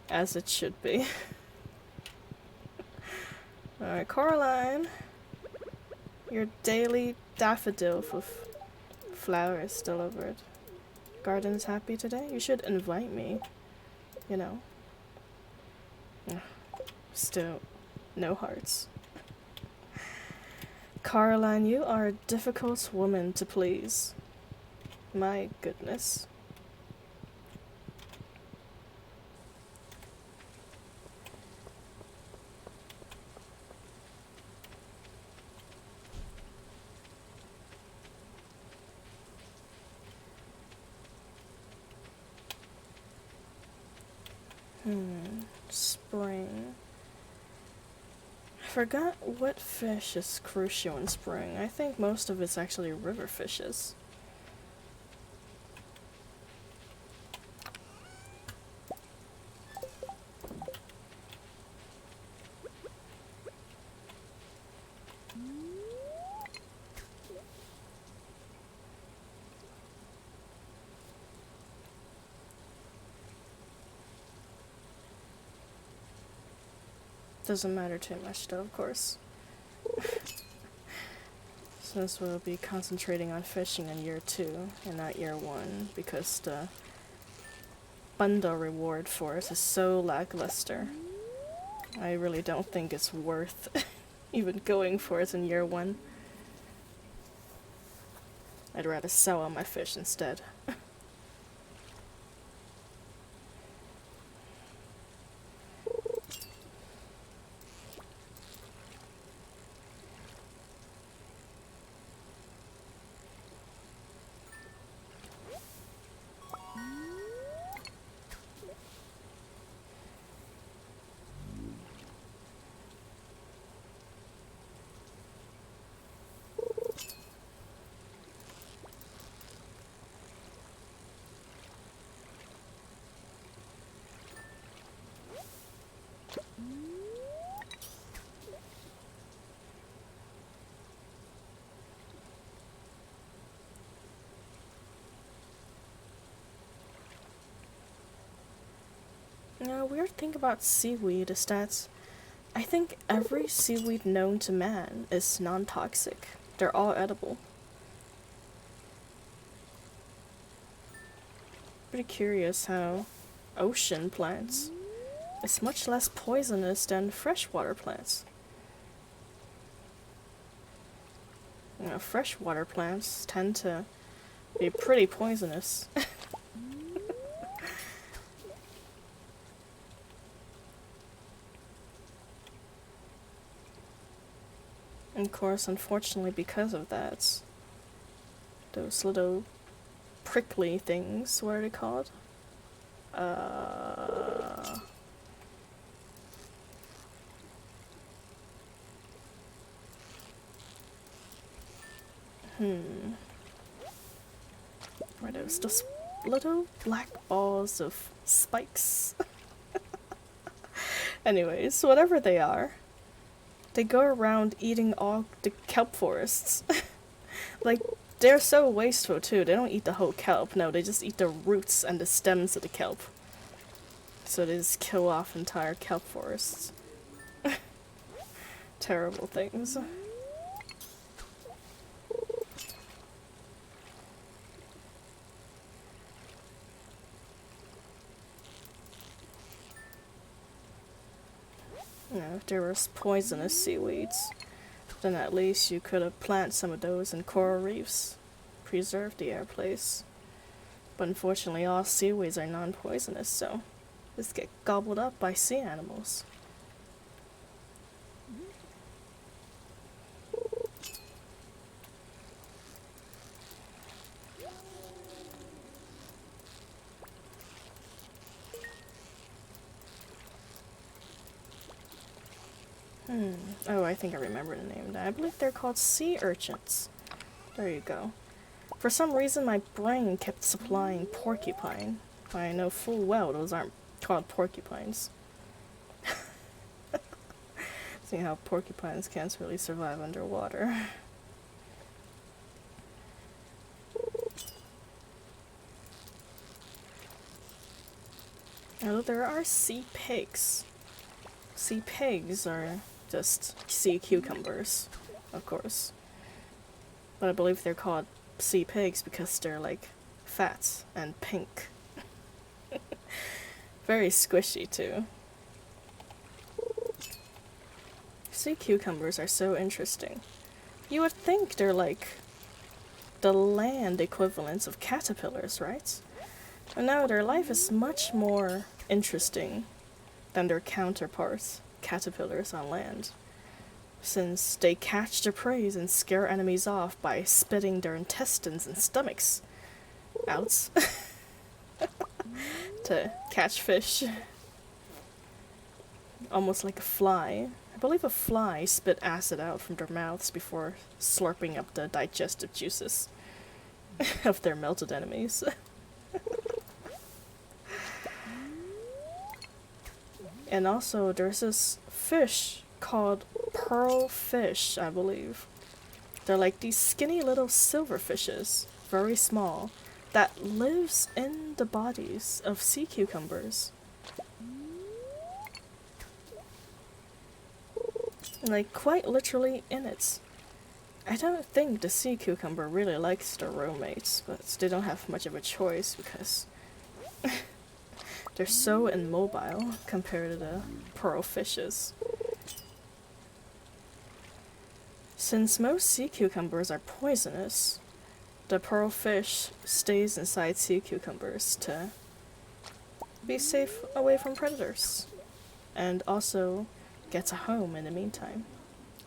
As it should be. Alright, Coraline. Your daily daffodil with flowers delivered. Garden's happy today? You should invite me. You know. Still, no hearts. Caroline, you are a difficult woman to please. My goodness. Spring. I forgot what fish is crucial in spring. I think most of it's actually river fishes. Doesn't matter too much though, of course. Since we'll be concentrating on fishing in year 2 and not year 1 because the bundle reward for us is so lackluster. I really don't think it's worth even going for it in year 1. I'd rather sell all my fish instead. Weird thing about seaweed is that I think every seaweed known to man is non-toxic. They're all edible. Pretty curious how ocean plants is much less poisonous than freshwater plants. Freshwater plants tend to be pretty poisonous. Of course, unfortunately, because of that, those little prickly things, what are they called? Are those just little black balls of spikes? Anyways, whatever they are, they go around eating all the kelp forests. Like, they're so wasteful too. They don't eat the whole kelp, no, they just eat the roots and the stems of the kelp. So they just kill off entire kelp forests. Terrible things. If there was poisonous seaweeds, then at least you could have planted some of those in coral reefs, preserve the air place. But unfortunately all seaweeds are non-poisonous, so just get gobbled up by sea animals. Oh, I think I remember the name. I believe they're called sea urchins. There you go. For some reason, my brain kept supplying porcupine. I know full well those aren't called porcupines. Seeing how porcupines can't really survive underwater. Oh, there are sea pigs. Sea pigs are just sea cucumbers, of course. But I believe they're called sea pigs because they're like fat and pink. Very squishy too. Sea cucumbers are so interesting. You would think they're like the land equivalents of caterpillars, right? But no, their life is much more interesting than their counterparts, caterpillars on land, since they catch their prey and scare enemies off by spitting their intestines and stomachs out to catch fish. almost like a fly. I believe a fly spit acid out from their mouths before slurping up the digestive juices of their melted enemies. And also, there's this fish called pearl fish, I believe. They're like these skinny little silver fishes, very small, that lives in the bodies of sea cucumbers. Like, quite literally in it. I don't think the sea cucumber really likes their roommates, but they don't have much of a choice because they're so immobile compared to the pearl fishes. Since most sea cucumbers are poisonous, the pearl fish stays inside sea cucumbers to be safe away from predators, and also gets a home in the meantime,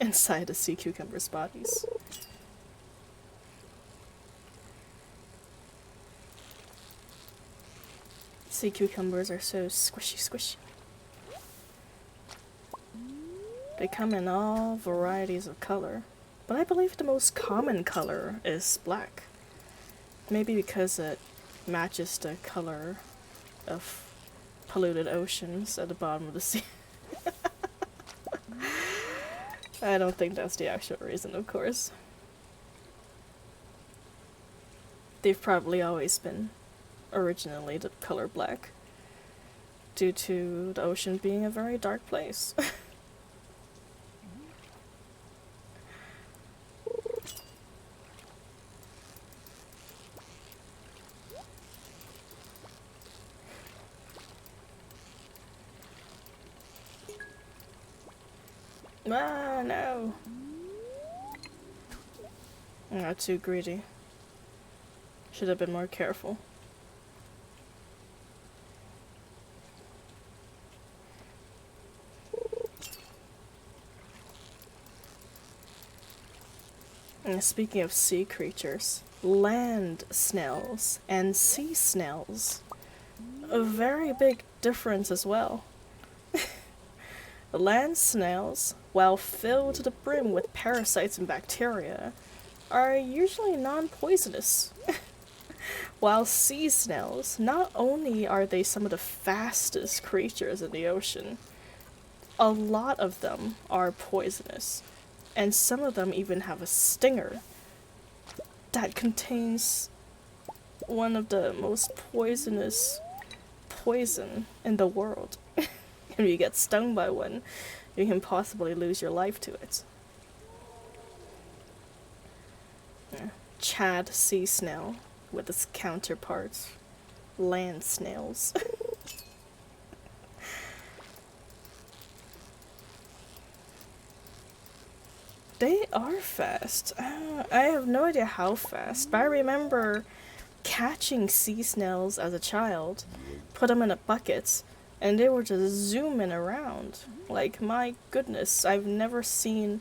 inside the sea cucumber's bodies. Sea cucumbers are so squishy. They come in all varieties of color, but I believe the most common color is black. Maybe because it matches the color of polluted oceans at the bottom of the sea. I don't think that's the actual reason, of course. They've probably always been originally the color black, due to the ocean being a very dark place. Ah, no. I'm not too greedy. Should have been more careful. And speaking of sea creatures, land snails and sea snails. A very big difference as well. The land snails, while filled to the brim with parasites and bacteria, are usually non-poisonous. While sea snails, not only are they some of the fastest creatures in the ocean, a lot of them are poisonous, and some of them even have a stinger that contains one of the most poisonous poison in the world. If you get stung by one, you can possibly lose your life to it. Yeah. Chad sea snail with its counterparts, land snails. They are fast. I have no idea how fast, but I remember catching sea snails as a child, put them in a bucket, and they were just zooming around. Like, my goodness, I've never seen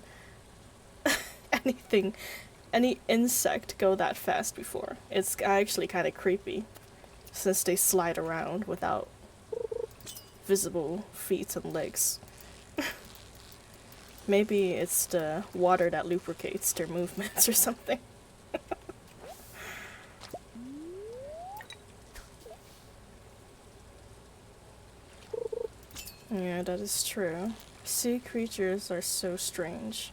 any insect go that fast before. It's actually kind of creepy, since they slide around without visible feet and legs. Maybe it's the water that lubricates their movements or something. Yeah, that is true. Sea creatures are so strange.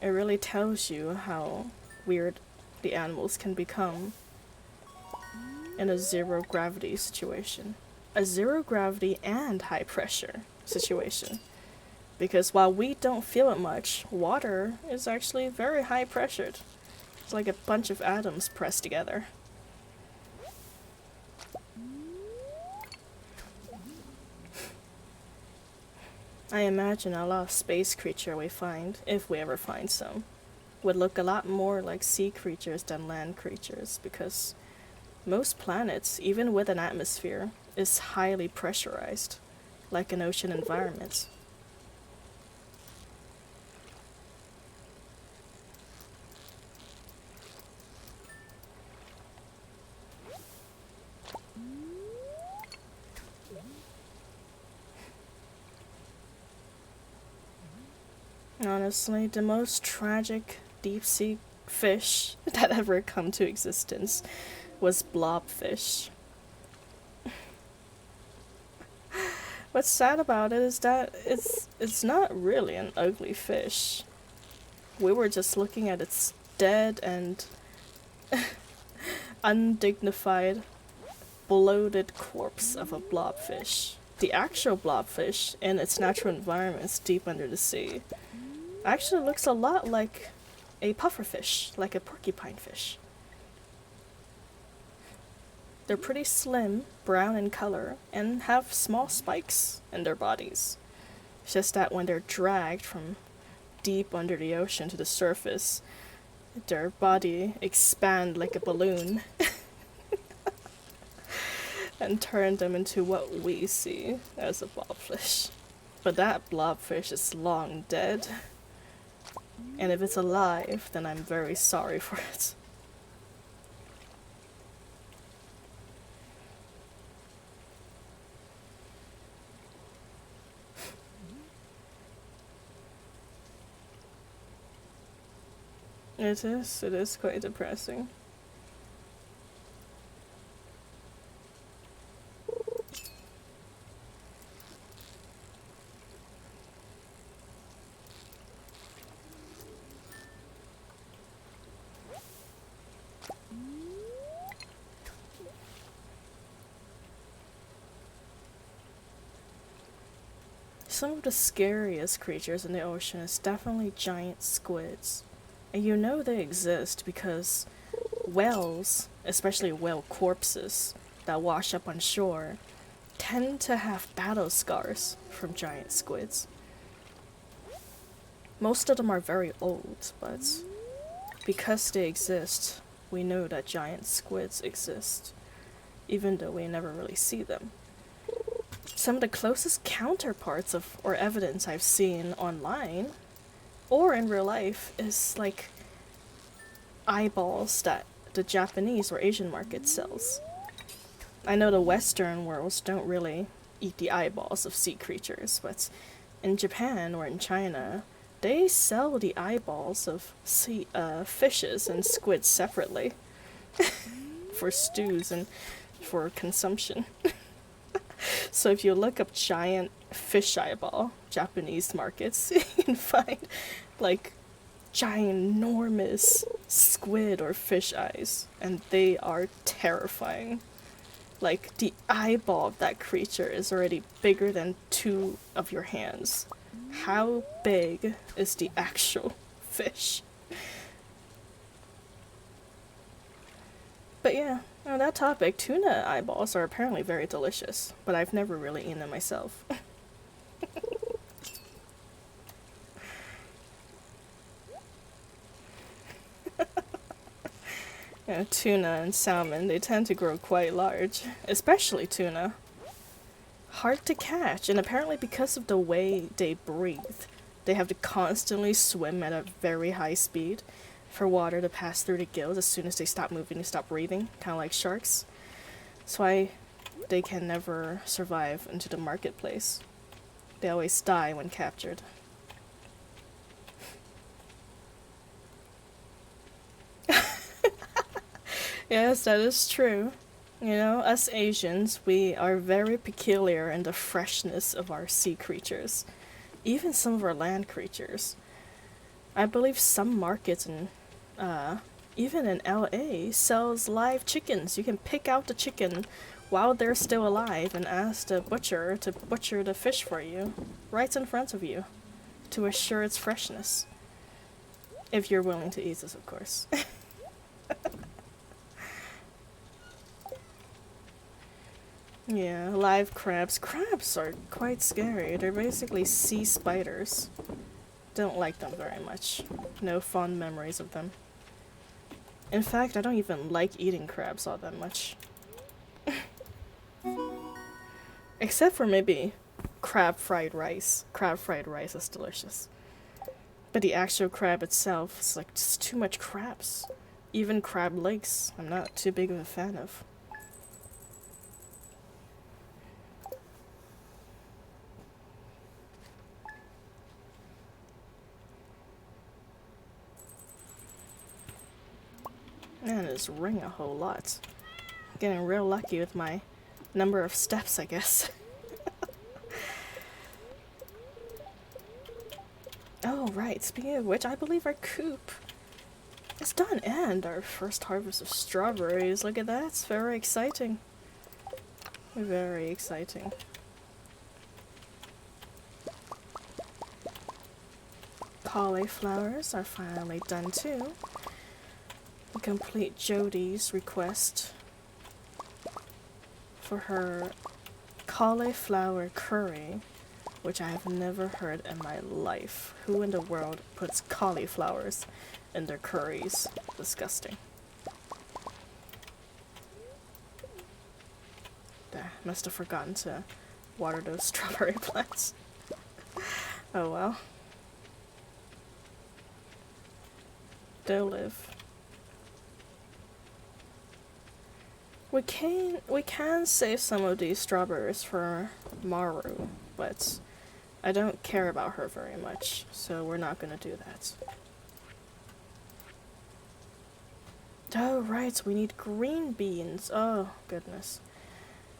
It really tells you how weird the animals can become in a zero gravity situation. A zero gravity and high pressure situation. Because while we don't feel it much, water is actually very high pressured. It's like a bunch of atoms pressed together. I imagine a lot of space creature we find, if we ever find some, would look a lot more like sea creatures than land creatures, because most planets, even with an atmosphere, is highly pressurized, like an ocean environment. Honestly, the most tragic deep sea fish that ever come to existence was blobfish. What's sad about it is that it's not really an ugly fish. We were just looking at its dead and undignified, bloated corpse of a blobfish. The actual blobfish in its natural environments deep under the sea actually looks a lot like a pufferfish, like a porcupine fish. They're pretty slim, brown in color, and have small spikes in their bodies. It's just that when they're dragged from deep under the ocean to the surface, their body expand like a balloon and turn them into what we see as a blobfish. But that blobfish is long dead. And if it's alive, then I'm very sorry for it. It is quite depressing. Some of the scariest creatures in the ocean is definitely giant squids. And you know they exist because whales, especially whale corpses that wash up on shore, tend to have battle scars from giant squids. Most of them are very old, but because they exist, we know that giant squids exist, even though we never really see them. Some of the closest counterparts of or evidence I've seen online or in real life is like eyeballs that the Japanese or Asian market sells. I know the Western worlds don't really eat the eyeballs of sea creatures, but in Japan or in China, they sell the eyeballs of sea fishes and squids separately for stews and for consumption. So if you look up giant fish eyeball, Japanese markets, you can find like ginormous squid or fish eyes, and they are terrifying. Like the eyeball of that creature is already bigger than two of your hands. How big is the actual fish? But yeah, on that topic, tuna eyeballs are apparently very delicious, but I've never really eaten them myself. Tuna and salmon, they tend to grow quite large, especially tuna. Hard to catch, and apparently because of the way they breathe, they have to constantly swim at a very high speed for water to pass through the gills as soon as they stop moving, they stop breathing, kind of like sharks. That's why they can never survive into the marketplace. They always die when captured. Yes, that is true. You know, us Asians, we are very peculiar in the freshness of our sea creatures. Even some of our land creatures. I believe some markets in, even in LA, sells live chickens. You can pick out the chicken while they're still alive and ask the butcher to butcher the fish for you, right in front of you, to assure its freshness. If you're willing to eat this, of course. Yeah, live crabs. Crabs are quite scary. They're basically sea spiders. Don't like them very much. No fond memories of them. In fact, I don't even like eating crabs all that much. Except for maybe crab fried rice. Crab fried rice is delicious. But the actual crab itself is like just too much crabs. Even crab legs, I'm not too big of a fan of. Man, it's ring a whole lot. Getting real lucky with my number of steps, I guess. Oh, right. Speaking of which, I believe our coop is done. And our first harvest of strawberries. Look at that. It's very exciting. Very exciting. Cauliflowers are finally done too. We complete Jodie's request for her cauliflower curry, which I have never heard in my life. Who in the world puts cauliflowers in their curries? Disgusting. Must have forgotten to water those strawberry plants. Oh well. They'll live. We can save some of these strawberries for Maru, but I don't care about her very much, so we're not gonna do that. Oh right, we need green beans. Oh goodness.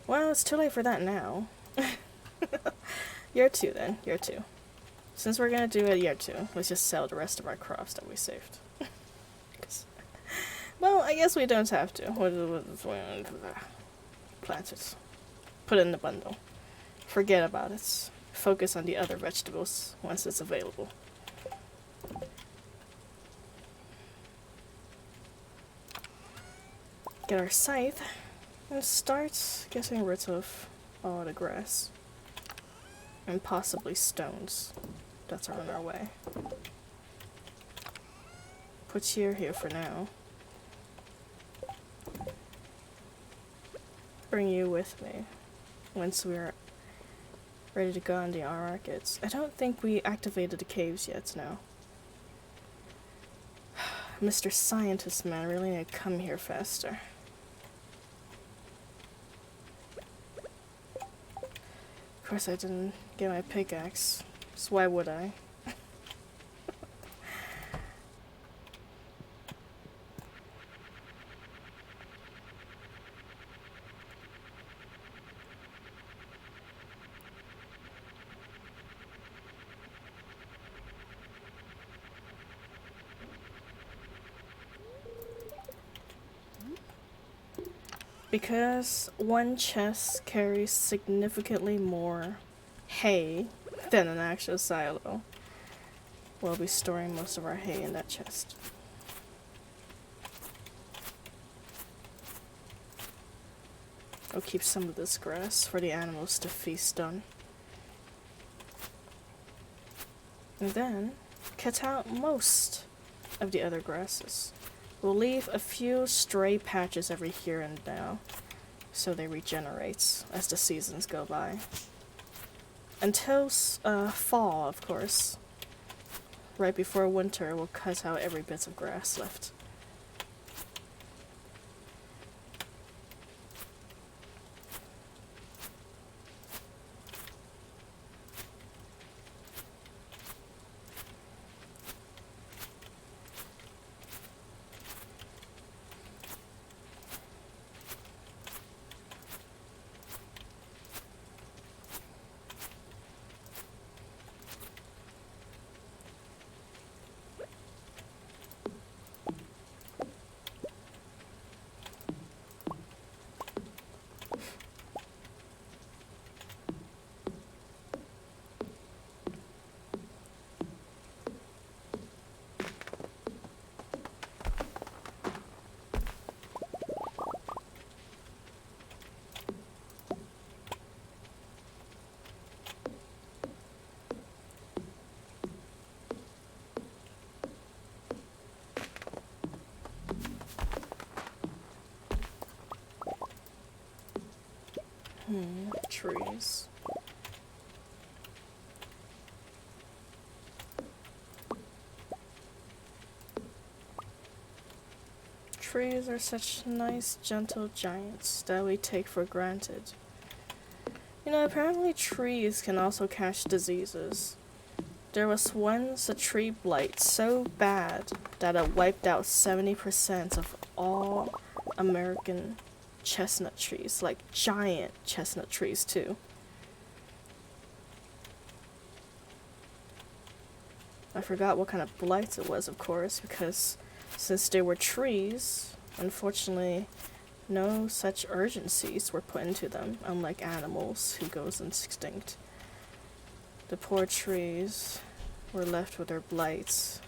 Well, it's too late for that now. Year 2 then, year 2. Since we're gonna do it year 2, let's just sell the rest of our crops that we saved. Well, I guess we don't have to. Plant it. Put it in the bundle. Forget about it. Focus on the other vegetables once it's available. Get our scythe and start getting rid of all the grass. And possibly stones that are on our way. Put you here for now. Bring you with me once we're ready to go on the markets. I don't think we activated the caves yet now. Mr. Scientist Man really need to come here faster. Of course I didn't get my pickaxe, so why would I? Because one chest carries significantly more hay than an actual silo, we'll be storing most of our hay in that chest. I'll keep some of this grass for the animals to feast on. And then cut out most of the other grasses. We'll leave a few stray patches every here and now, so they regenerate as the seasons go by. Until fall, of course. Right before winter, we'll cut out every bit of grass left. Trees. Trees are such nice, gentle giants that we take for granted. You know, apparently trees can also catch diseases There was once a tree blight so bad that it wiped out 70% of all American chestnut trees, like giant chestnut trees too. I forgot what kind of blight it was, of course, because since they were trees, unfortunately, no such urgencies were put into them, unlike animals who goes extinct. The poor trees were left with their blights,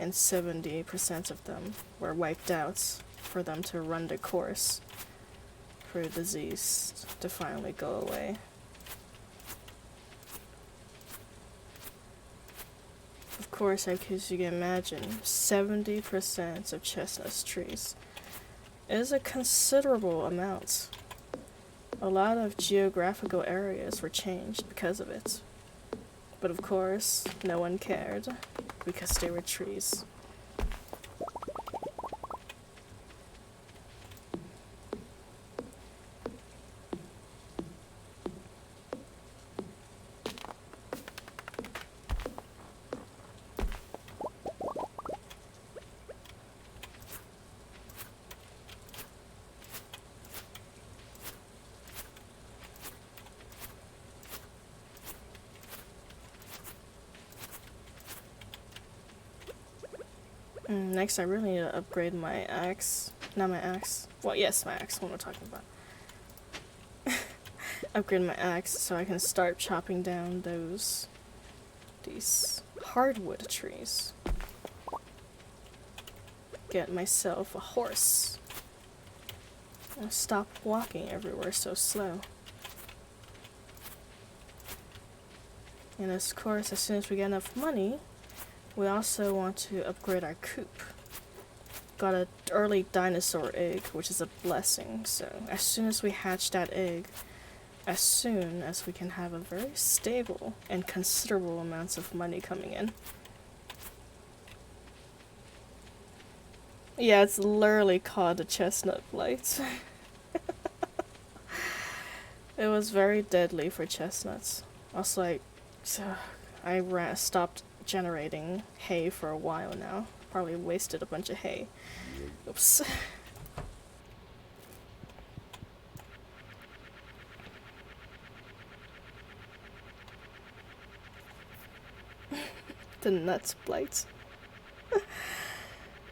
and 70% of them were wiped out for them to run their course, for the disease to finally go away. Of course, as you can imagine, 70% of chestnut trees is a considerable amount. A lot of geographical areas were changed because of it. But of course, no one cared, because they were trees. Next, I really need to upgrade my axe. Not my axe. Well, yes, my axe. What am I talking about? Upgrade my axe so I can start chopping down these hardwood trees. Get myself a horse. I'll stop walking everywhere so slow. And of course, as soon as we get enough money, we also want to upgrade our coop. Got an early dinosaur egg, which is a blessing, so as soon as we hatch that egg, as soon as we can have a very stable and considerable amounts of money coming in. Yeah, it's literally called the chestnut blight. It was very deadly for chestnuts. Also, I stopped generating hay for a while now. Probably wasted a bunch of hay. Oops. The nuts blight.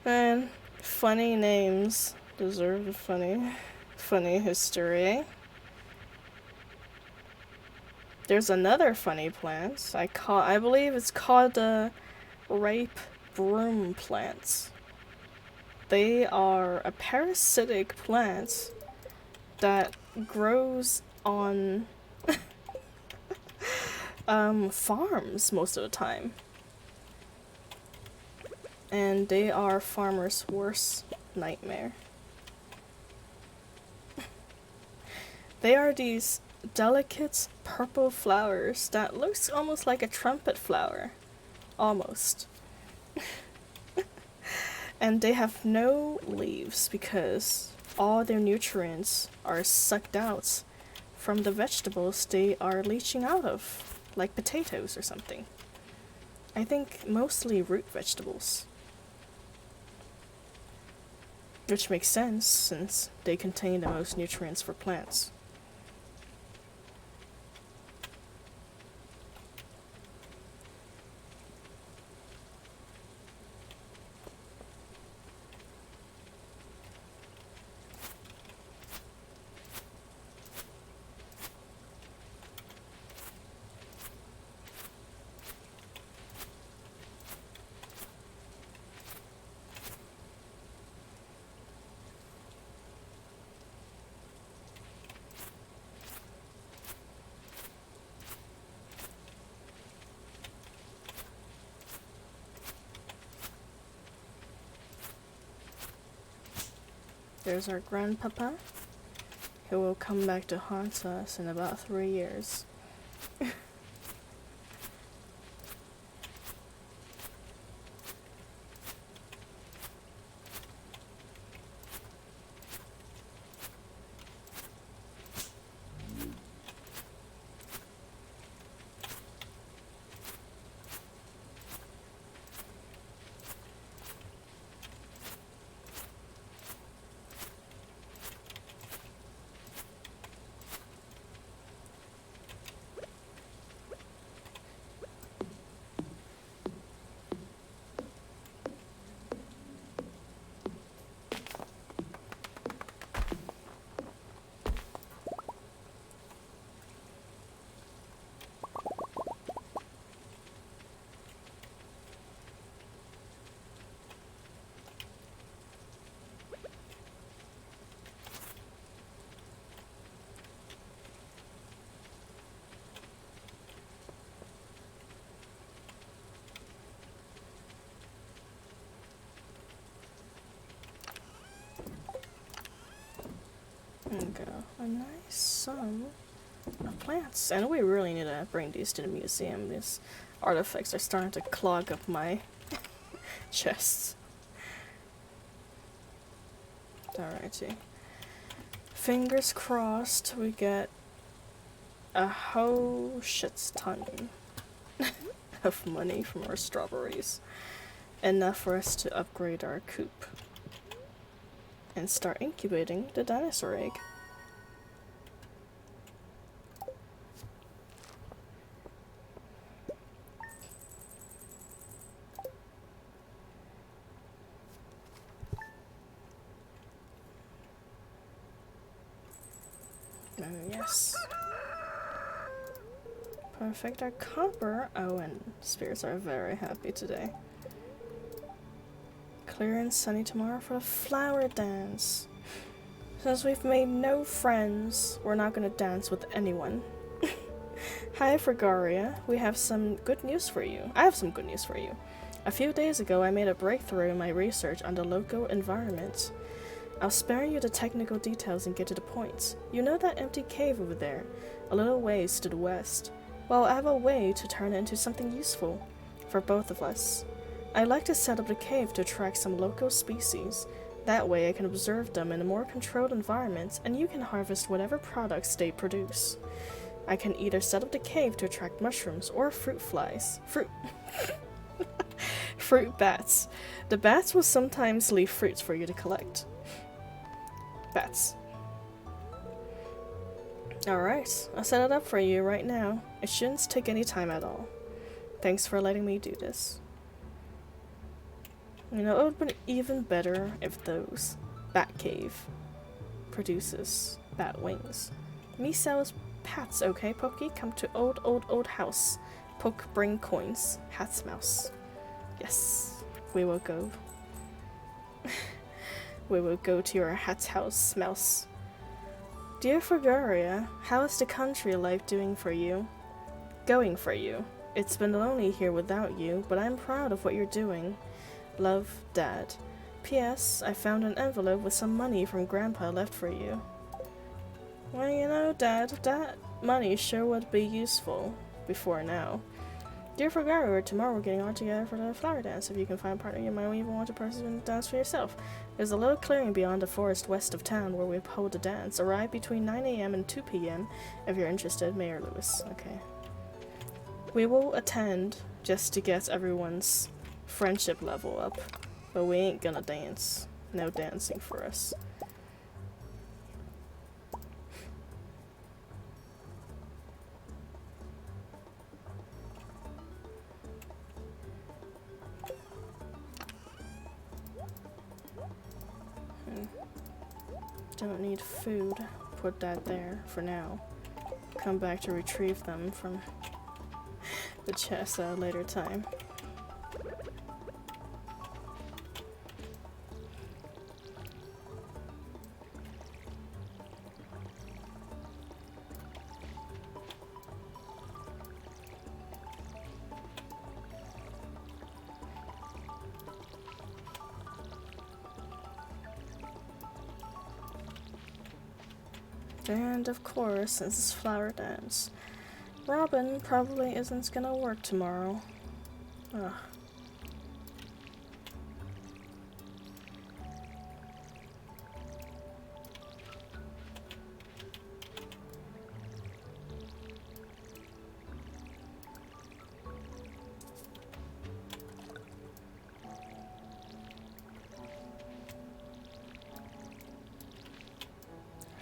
And funny names deserve a funny history. There's another funny plant. I believe it's called the rape broom plants. They are a parasitic plant that grows on farms most of the time. And they are farmers' worst nightmare. They are these delicate purple flowers that looks almost like a trumpet flower. Almost. And they have no leaves because all their nutrients are sucked out from the vegetables they are leaching out of, like potatoes or something. I think mostly root vegetables. Which makes sense since they contain the most nutrients for plants. There's our grandpapa, who will come back to haunt us in about 3 years. And go a nice sum of plants. And we really need to bring these to the museum. These artifacts are starting to clog up my chests. Alrighty. Fingers crossed we get a whole shit ton of money from our strawberries. Enough for us to upgrade our coop and start incubating the dinosaur egg. Oh, yes. Perfect. Our copper. Oh, and spirits are very happy today. Clear and sunny tomorrow for a flower dance. Since we've made no friends, we're not gonna dance with anyone. Hi, Fragaria. We have some good news for you. I have some good news for you. A few days ago, I made a breakthrough in my research on the local environment. I'll spare you the technical details and get to the point. You know that empty cave over there, a little ways to the west? Well, I have a way to turn it into something useful for both of us. I'd like to set up the cave to attract some local species. That way I can observe them in a more controlled environment and you can harvest whatever products they produce. I can either set up the cave to attract mushrooms or fruit flies. Fruit bats. The bats will sometimes leave fruits for you to collect. Bats. Alright, I'll set it up for you right now. It shouldn't take any time at all. Thanks for letting me do this. You know, it would have been even better if those bat cave produces bat wings. Me sells pats, okay, Pokey? Come to old house. Poke bring coins. Hats mouse. Yes, we will go. We will go to your hat's house, mouse. Dear Fragaria, how is the country life doing for you? Going for you. It's been lonely here without you, but I'm proud of what you're doing. Love, Dad. P.S. I found an envelope with some money from Grandpa left for you. Well, you know, Dad, that money sure would be useful before now. Dear Fragaria, tomorrow we're getting all together for the flower dance. If you can find a partner you might even want to participate in the dance for yourself. There's a little clearing beyond the forest west of town where we hold the dance. Arrive between 9 a.m. and 2 p.m. if you're interested. Mayor Lewis. Okay. We will attend just to get everyone's friendship level up, but we ain't gonna dance. No dancing for us. Don't need food. Put that there for now. Come back to retrieve them from the chest at a later time. And of course, since it's flower dance, Robin probably isn't gonna work tomorrow. Ugh.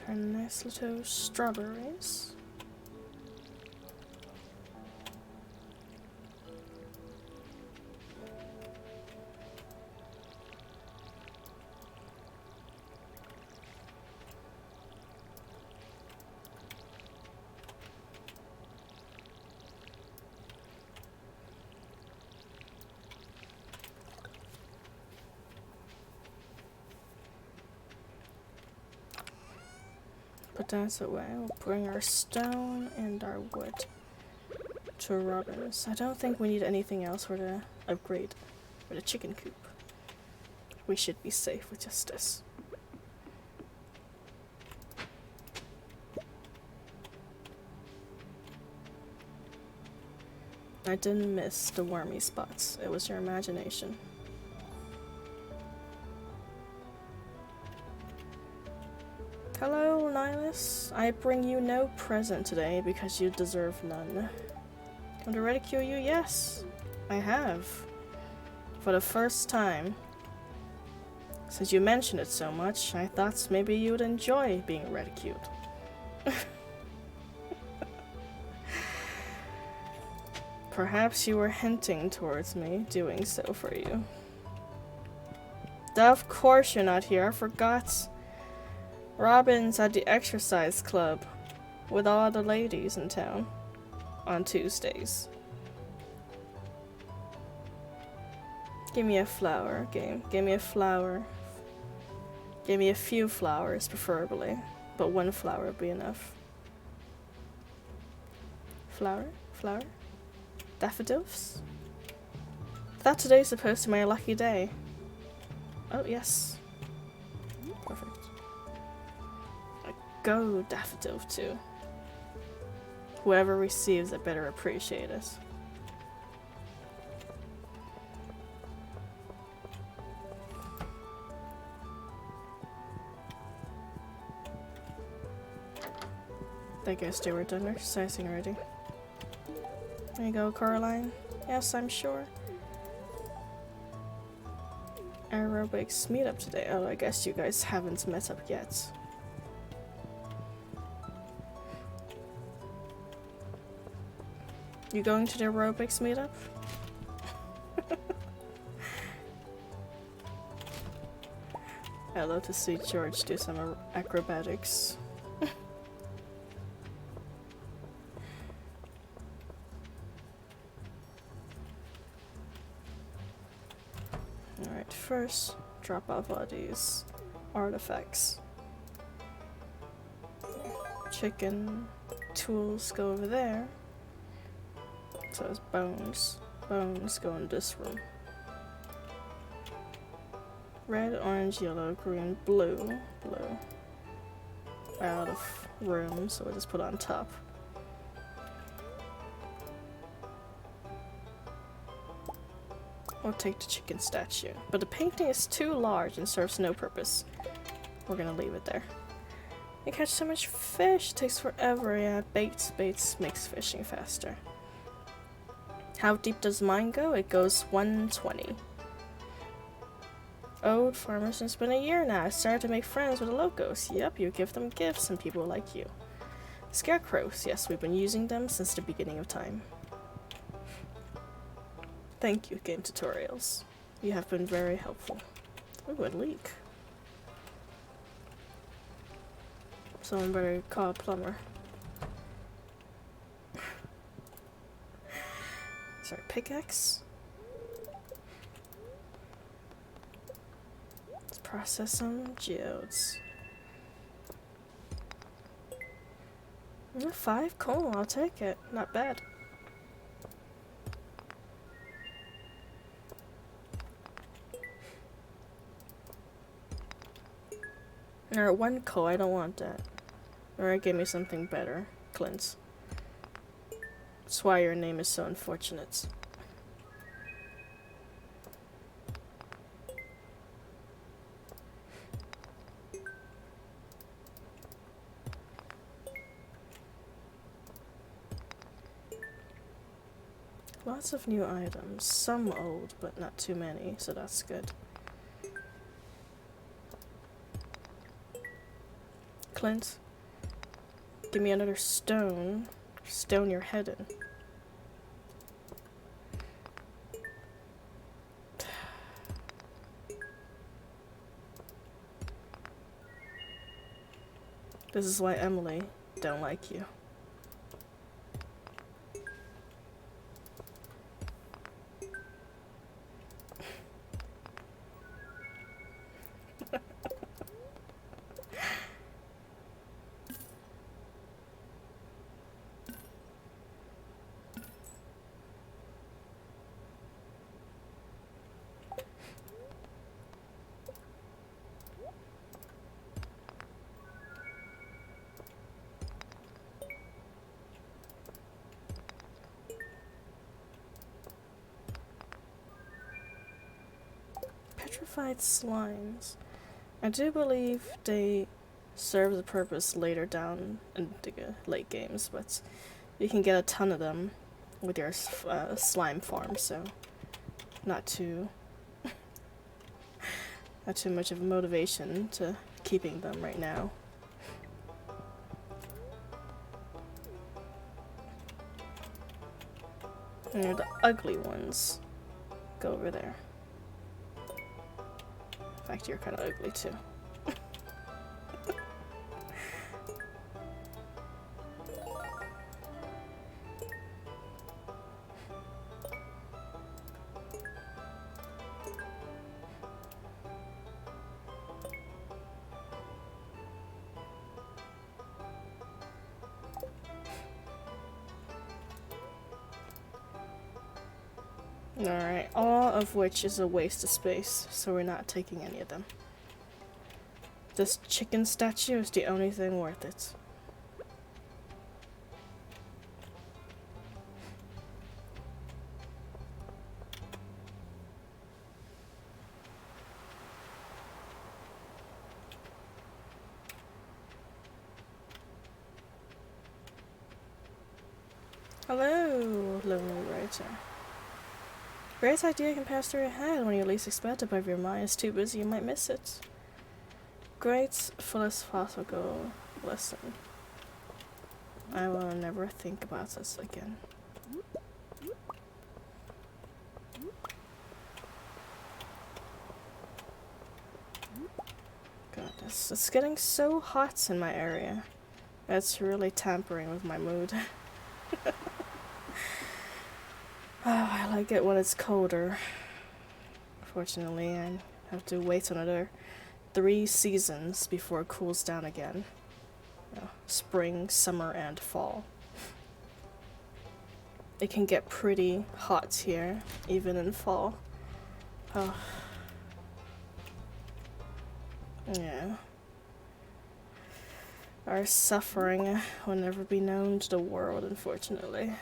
Her nice little strawberries. Put that away. We'll bring our stone and our wood to Robin's. I don't think we need anything else for the upgrade for the chicken coop. We should be safe with just this. I didn't miss the wormy spots. It was your imagination. Hello, Nihilus. I bring you no present today because you deserve none. Come to ridicule you? Yes, I have. For the first time. Since you mentioned it so much, I thought maybe you would enjoy being ridiculed. Perhaps you were hinting towards me doing so for you. Of course you're not here, I forgot. Robin's at the exercise club with all the ladies in town on Tuesdays. Give me a flower, game. Give me a flower. Give me a few flowers, preferably, but one flower would be enough. Flower? Flower? Daffodils? I thought today's supposed to be my lucky day. Oh, yes. Perfect. Go, daffodil, too. Whoever receives it better appreciate it. I guess they were done exercising already. There you go, Coraline. Yes, I'm sure. Aerobics meetup today. Oh, I guess you guys haven't met up yet. You going to the aerobics meetup? I'd love to see George do some acrobatics. Alright, first, drop off all these artifacts. Chicken tools go over there. So it's bones. Bones go in this room. Red, orange, yellow, green, blue. Blue. Out of room, so we'll just put on top. We'll take the chicken statue. But the painting is too large and serves no purpose. We're gonna leave it there. You catch so much fish, it takes forever. Yeah, baits makes fishing faster. How deep does mine go? It goes 120. Old farmers, it's been a year now. I started to make friends with the locals. Yep, you give them gifts and people like you. Scarecrows, yes, we've been using them since the beginning of time. Thank you, game tutorials. You have been very helpful. Ooh, a leak. Someone better call a plumber. Sorry, pickaxe? Let's process some geodes. 5 coal, I'll take it. Not bad. Alright, 1 coal, I don't want that. Alright, give me something better. Clint. That's why your name is so unfortunate. Lots of new items. Some old, but not too many, so that's good. Clint, give me another stone. Stone your head in. This is why Emily don't like you. petrified slimes. I do believe they serve the purpose later down in the late games, but you can get a ton of them with your slime farm, so not too much of a motivation to keeping them right now. And the ugly ones go over there. In fact, you're kind of ugly too. Alright, all of which is a waste of space, so we're not taking any of them. This chicken statue is the only thing worth it. Hello, lonely writer. Great idea can pass through your head when you least expect it, but if your mind is too busy, you might miss it. Great philosophical lesson. I will never think about this again. God, it's getting so hot in my area. It's really tampering with my mood. Oh, I like it when it's colder. Fortunately, I have to wait another 3 seasons before it cools down again. Spring, summer, and fall. It can get pretty hot here, even in fall. Oh. Yeah. Our suffering will never be known to the world, unfortunately.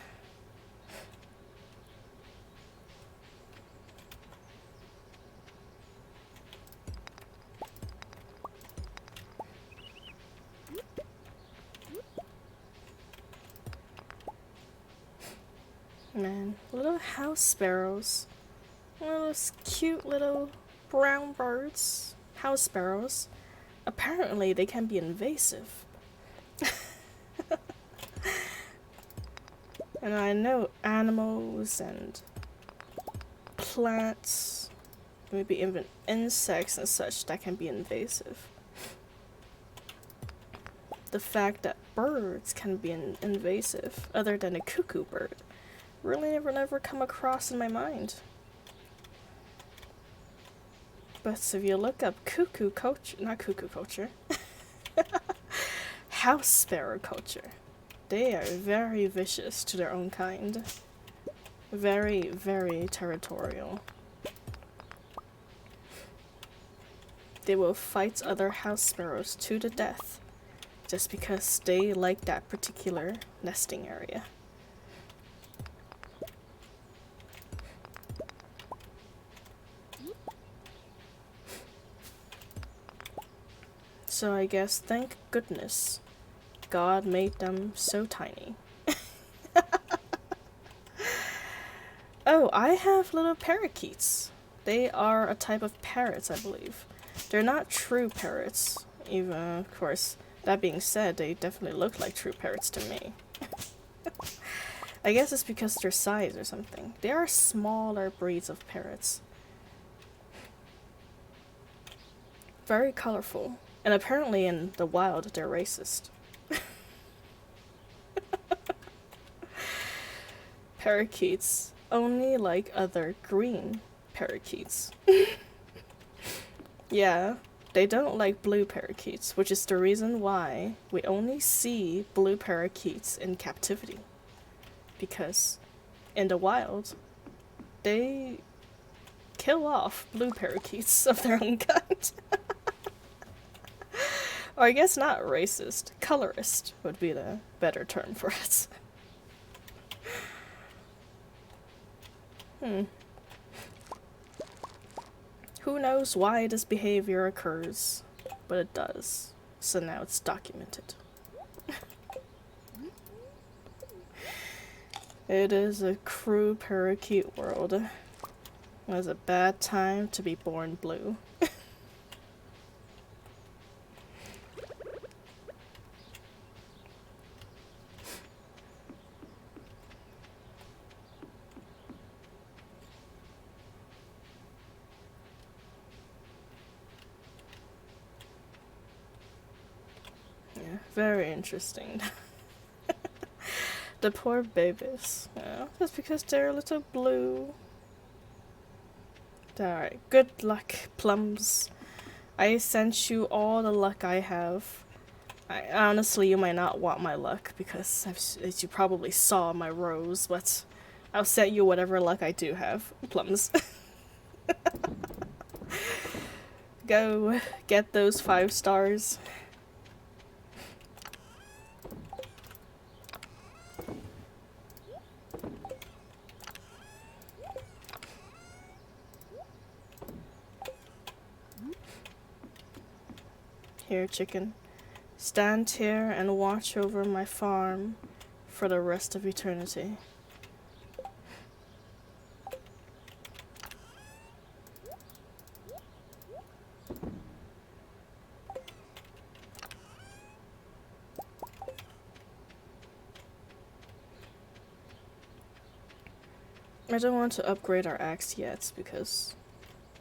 Man, little house sparrows. Those cute little brown birds. House sparrows. Apparently they can be invasive. And I know animals and plants, maybe even insects and such, that can be invasive. The fact that birds can be invasive, other than a cuckoo bird, really never come across in my mind. But if you look up cuckoo culture, not cuckoo culture, house sparrow culture, they are very vicious to their own kind. Very, very territorial. They will fight other house sparrows to the death just because they like that particular nesting area. So I guess, thank goodness, God made them so tiny. Oh, I have little parakeets. They are a type of parrots, I believe. They're not true parrots, even, of course. That being said, they definitely look like true parrots to me. I guess it's because their size or something. They are smaller breeds of parrots. Very colorful. And apparently in the wild, they're racist. Parakeets only like other green parakeets. Yeah, they don't like blue parakeets, which is the reason why we only see blue parakeets in captivity. Because in the wild, they kill off blue parakeets of their own kind. Or I guess not racist, colorist would be the better term for it. Who knows why this behavior occurs, but it does. So now it's documented. It is a cruel parakeet world. It was a bad time to be born blue. Yeah, very interesting. The poor babies. Yeah, just because they're a little blue. Alright, good luck, plums. I sent you all the luck I have. Honestly, you might not want my luck because, as you probably saw, my rose, but I'll send you whatever luck I do have, plums. Go get those 5 stars. Here, chicken. Stand here and watch over my farm for the rest of eternity. I don't want to upgrade our axe yet because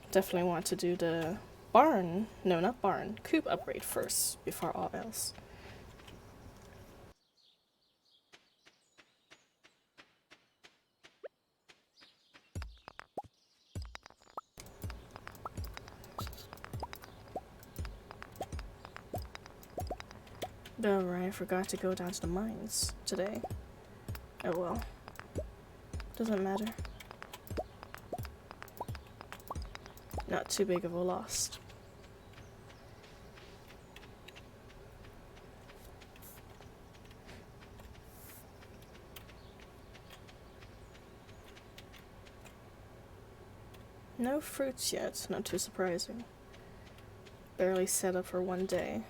I definitely want to do the barn, no, not barn, coop upgrade first before all else. Oh right, I forgot to go down to the mines today. Oh well. Doesn't matter. Not too big of a loss. No fruits yet, not too surprising. Barely set up for one day.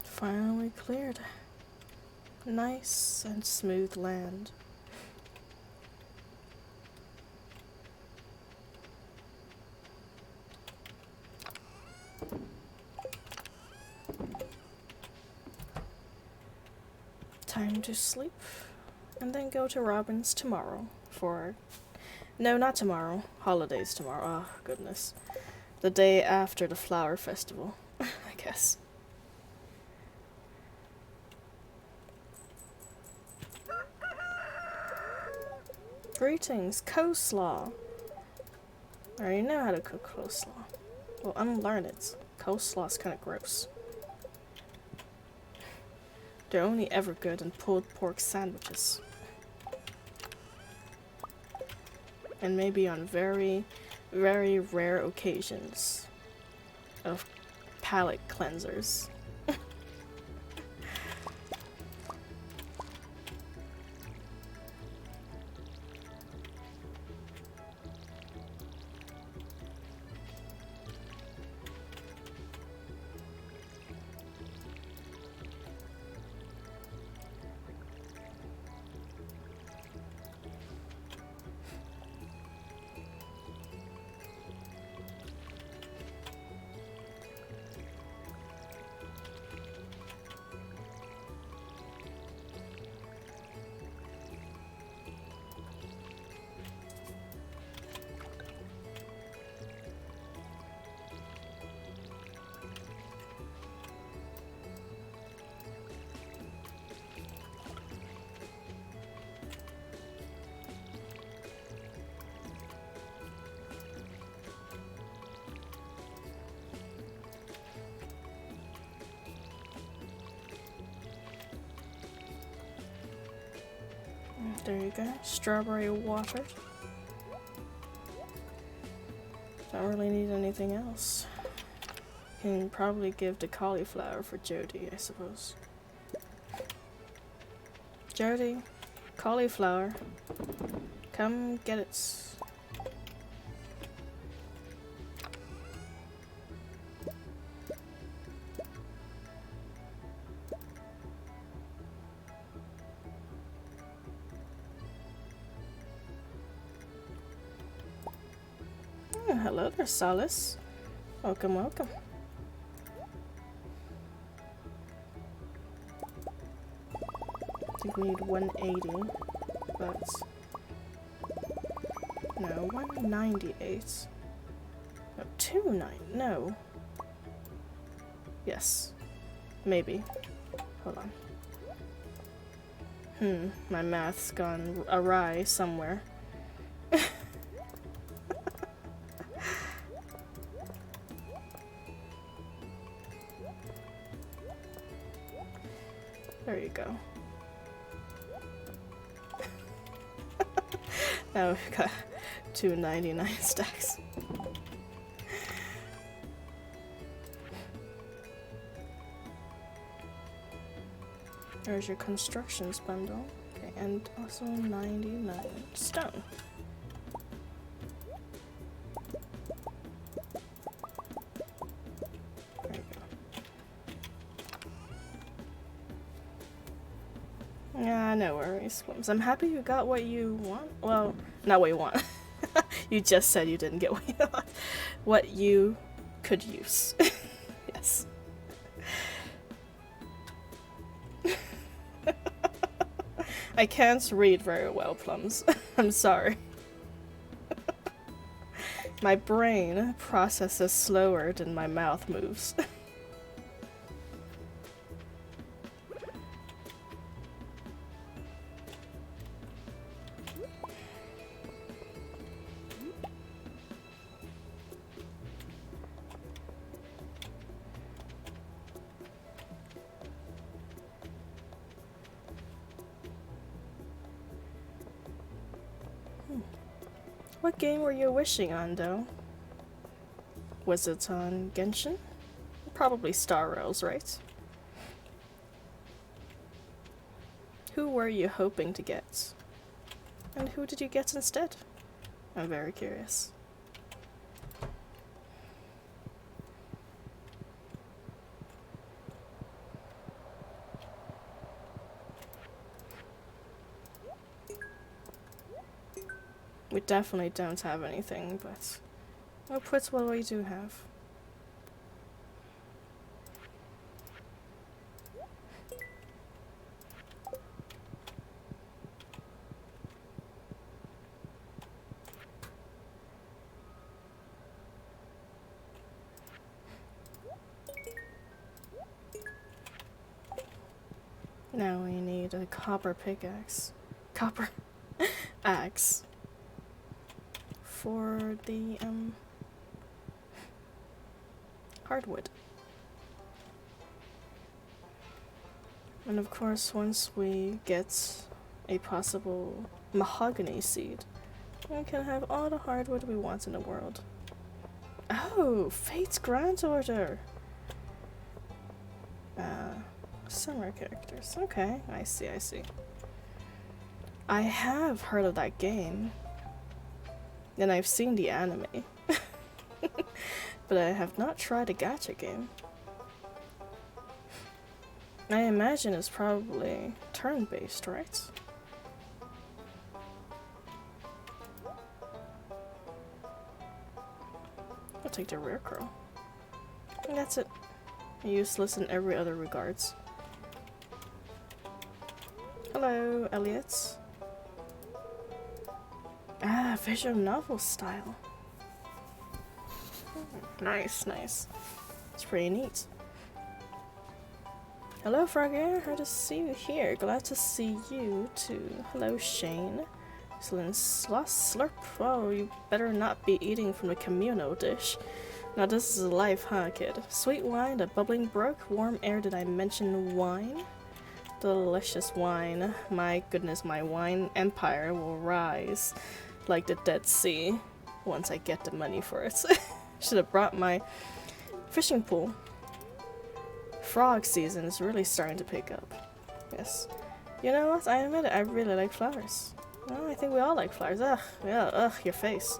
Finally cleared. Nice and smooth land. Time to sleep, and then go to Robin's tomorrow for... No, not tomorrow. Holidays tomorrow. Oh, goodness. The day after the flower festival, I guess. Greetings, coleslaw. I already know how to cook coleslaw. Well, unlearn it. Coleslaw's kinda gross. They're only ever good in pulled pork sandwiches. And maybe on very, very rare occasions of palate cleansers. There you go. Strawberry water. Don't really need anything else. Can probably give the cauliflower for Jody, I suppose. Jody, cauliflower. Come get it. Hello there, Solace. Welcome, welcome. I think we need 180, but no, 198. No, 290. No. Yes. Maybe. Hold on. My math's gone awry somewhere. There you go. Now we've got 299 stacks. There's your constructions bundle. Okay, and also 99 stone. There you go. Yeah, no worries, Plums. I'm happy you got what you want. Well, not what you want. You just said you didn't get what you want. What you could use. Yes. I can't read very well, Plums. I'm sorry. My brain processes slower than my mouth moves. What game were you wishing on, though? Was it on Genshin? Probably Star Rails, right? Who were you hoping to get? And who did you get instead? I'm very curious. We definitely don't have anything, but we'll put what we do have. Now we need a copper pickaxe. Copper axe. For the hardwood. And of course, once we get a possible mahogany seed, we can have all the hardwood we want in the world. Oh, Fate's Grand Order! Summer characters. Okay, I see, I see. I have heard of that game. And I've seen the anime. But I have not tried a gacha game. I imagine it's probably turn-based, right? I'll take the rare crow. And that's it. Useless in every other regards. Hello, Elliot. Ah, visual novel style. Nice, nice. It's pretty neat. Hello, Frogger. Hard to see you here. Glad to see you too. Hello, Shane. Excellent slurp. Oh, you better not be eating from the communal dish. Now this is life, huh, kid? Sweet wine, a bubbling brook, warm air. Did I mention wine? delicious wine. My goodness, my wine empire will rise like the Dead Sea once I get the money for it. Should have brought my fishing pool. Frog season is really starting to pick up. Yes. You know what? I admit it, I really like flowers. Well, I think we all like flowers. Ugh, yeah, ugh, your face.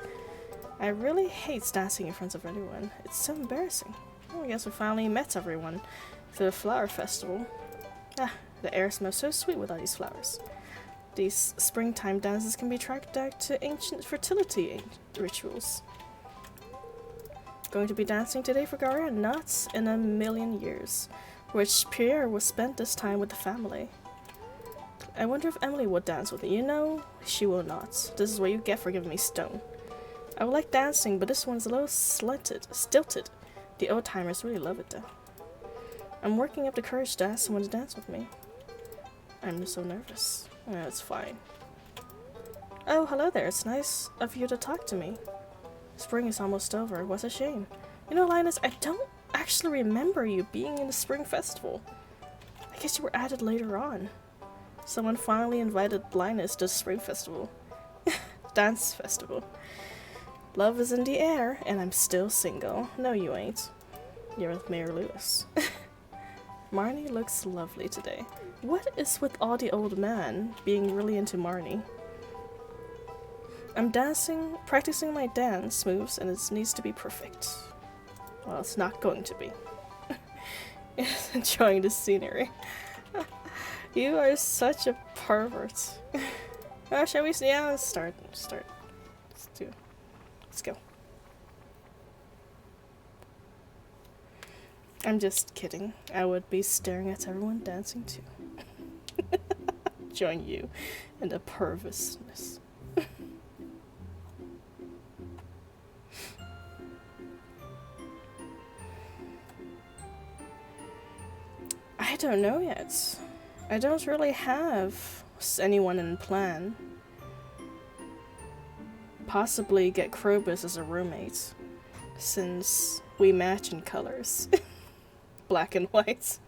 I really hate dancing in front of anyone. It's so embarrassing. Oh, I guess we finally met everyone for the flower festival. Ah, the air smells so sweet with all these flowers. These springtime dances can be tracked back to ancient fertility rituals. Going to be dancing today for Garia? Not in a million years. Which Pierre will spend this time with the family. I wonder if Emily would dance with me. You know, she will not. This is what you get for giving me stone. I would like dancing, but this one's a little stilted. The old timers really love it though. I'm working up the courage to ask someone to dance with me. I'm just so nervous. It's fine. Oh, hello there. It's nice of you to talk to me. Spring is almost over. What a shame. You know, Linus, I don't actually remember you being in the spring festival. I guess you were added later on. Someone finally invited Linus to the spring festival. Dance festival. Love is in the air, and I'm still single. No, you ain't. You're with Mayor Lewis. Marnie looks lovely today. What is with all the old men being really into Marnie? I'm practicing my dance moves, and it needs to be perfect. Well, it's not going to be. Enjoying the scenery. You are such a pervert. Oh, shall we? Yeah, let's start. Let's go. I'm just kidding. I would be staring at everyone dancing too. Join you in the perverseness. I don't know yet. I don't really have anyone in plan. Possibly get Krobus as a roommate, since we match in colors. Black and white.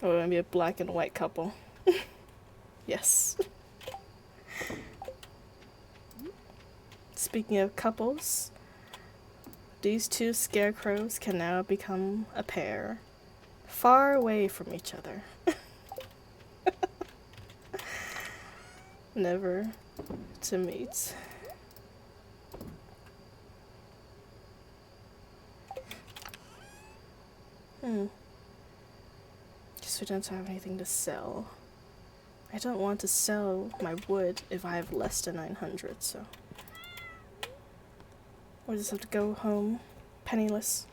Or maybe a black and white couple. Yes. Speaking of couples, these two scarecrows can now become a pair, far away from each other. Never to meet. Guess we don't have anything to sell. I don't want to sell my wood if I have less than 900, so we'll just have to go home penniless.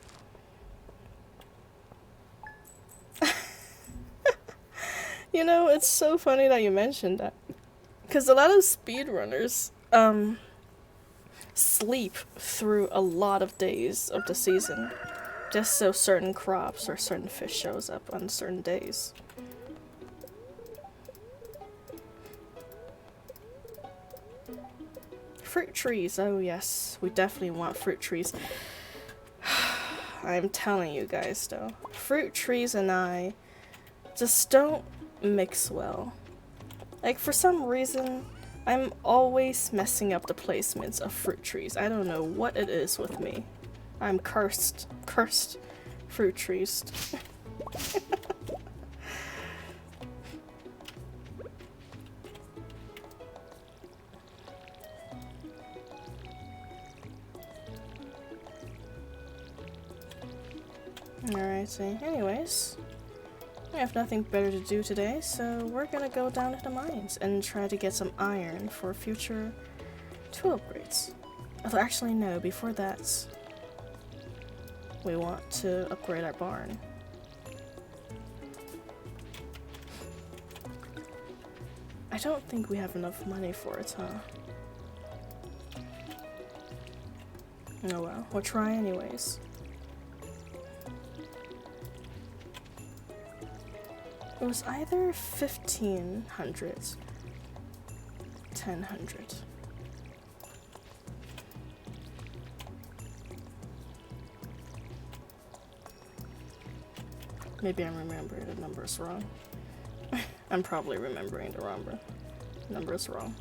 You know, it's so funny that you mentioned that. Because a lot of speedrunners sleep through a lot of days of the season just so certain crops or certain fish shows up on certain days. Fruit trees, oh yes, we definitely want fruit trees. I'm telling you guys though, fruit trees and I just don't mix well. Like, for some reason, I'm always messing up the placements of fruit trees. I don't know what it is with me. I'm cursed. Cursed fruit trees. Alrighty, anyways. I have nothing better to do today, so we're gonna go down to the mines and try to get some iron for future tool upgrades. Although actually no, before that, we want to upgrade our barn. I don't think we have enough money for it, huh? Oh well, we'll try anyways. It was either 1500, 1000. Maybe I'm remembering the numbers wrong. I'm probably remembering the wrong numbers wrong.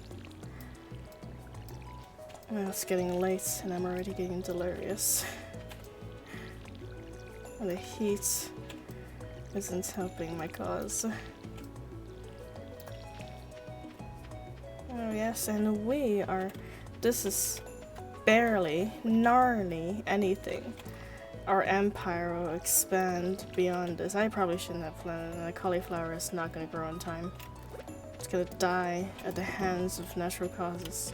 Well, it's getting late and I'm already getting delirious. And the heat isn't helping my cause. Oh yes, and this is barely, gnarly anything. Our empire will expand beyond this. I probably shouldn't have planted. The cauliflower is not gonna grow in time. It's gonna die at the hands of natural causes.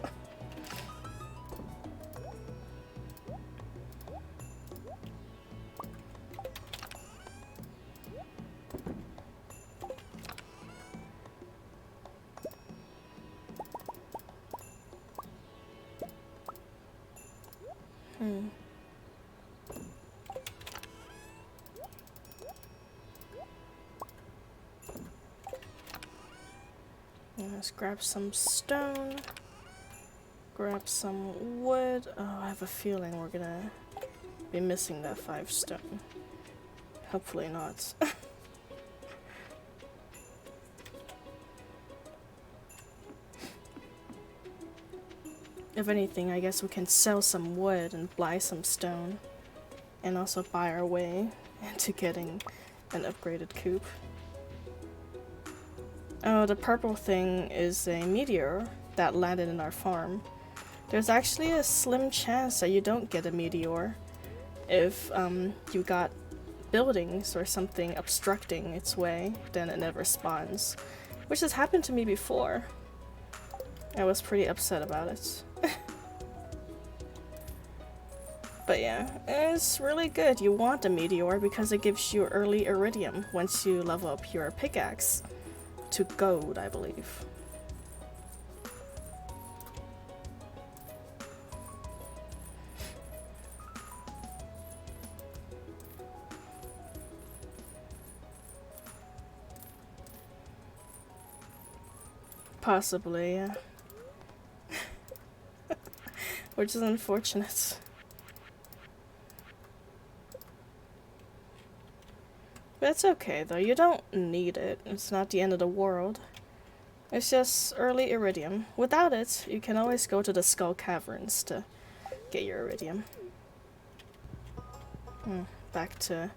Let's grab some stone, grab some wood. Oh, I have a feeling we're gonna be missing that 5 stone. Hopefully not. If anything, I guess we can sell some wood and buy some stone, and also buy our way into getting an upgraded coop. Oh, the purple thing is a meteor that landed in our farm. There's actually a slim chance that you don't get a meteor if you got buildings or something obstructing its way, then it never spawns. Which has happened to me before. I was pretty upset about it. But yeah, it's really good. You want a meteor because it gives you early iridium once you level up your pickaxe to gold, I believe. Possibly, yeah. Which is unfortunate. But it's okay though, you don't need it. It's not the end of the world. It's just early iridium. Without it, you can always go to the Skull Caverns to get your iridium. Back to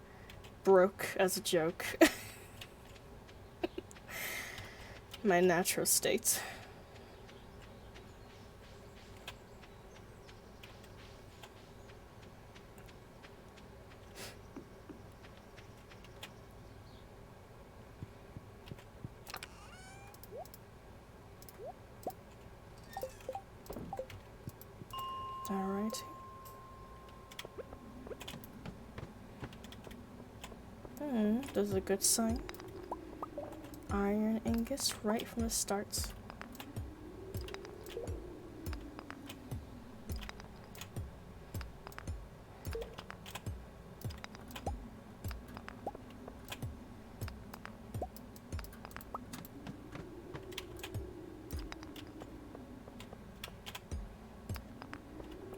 broke as a joke. My natural state. Alright. This is a good sign. Iron ingots right from the start.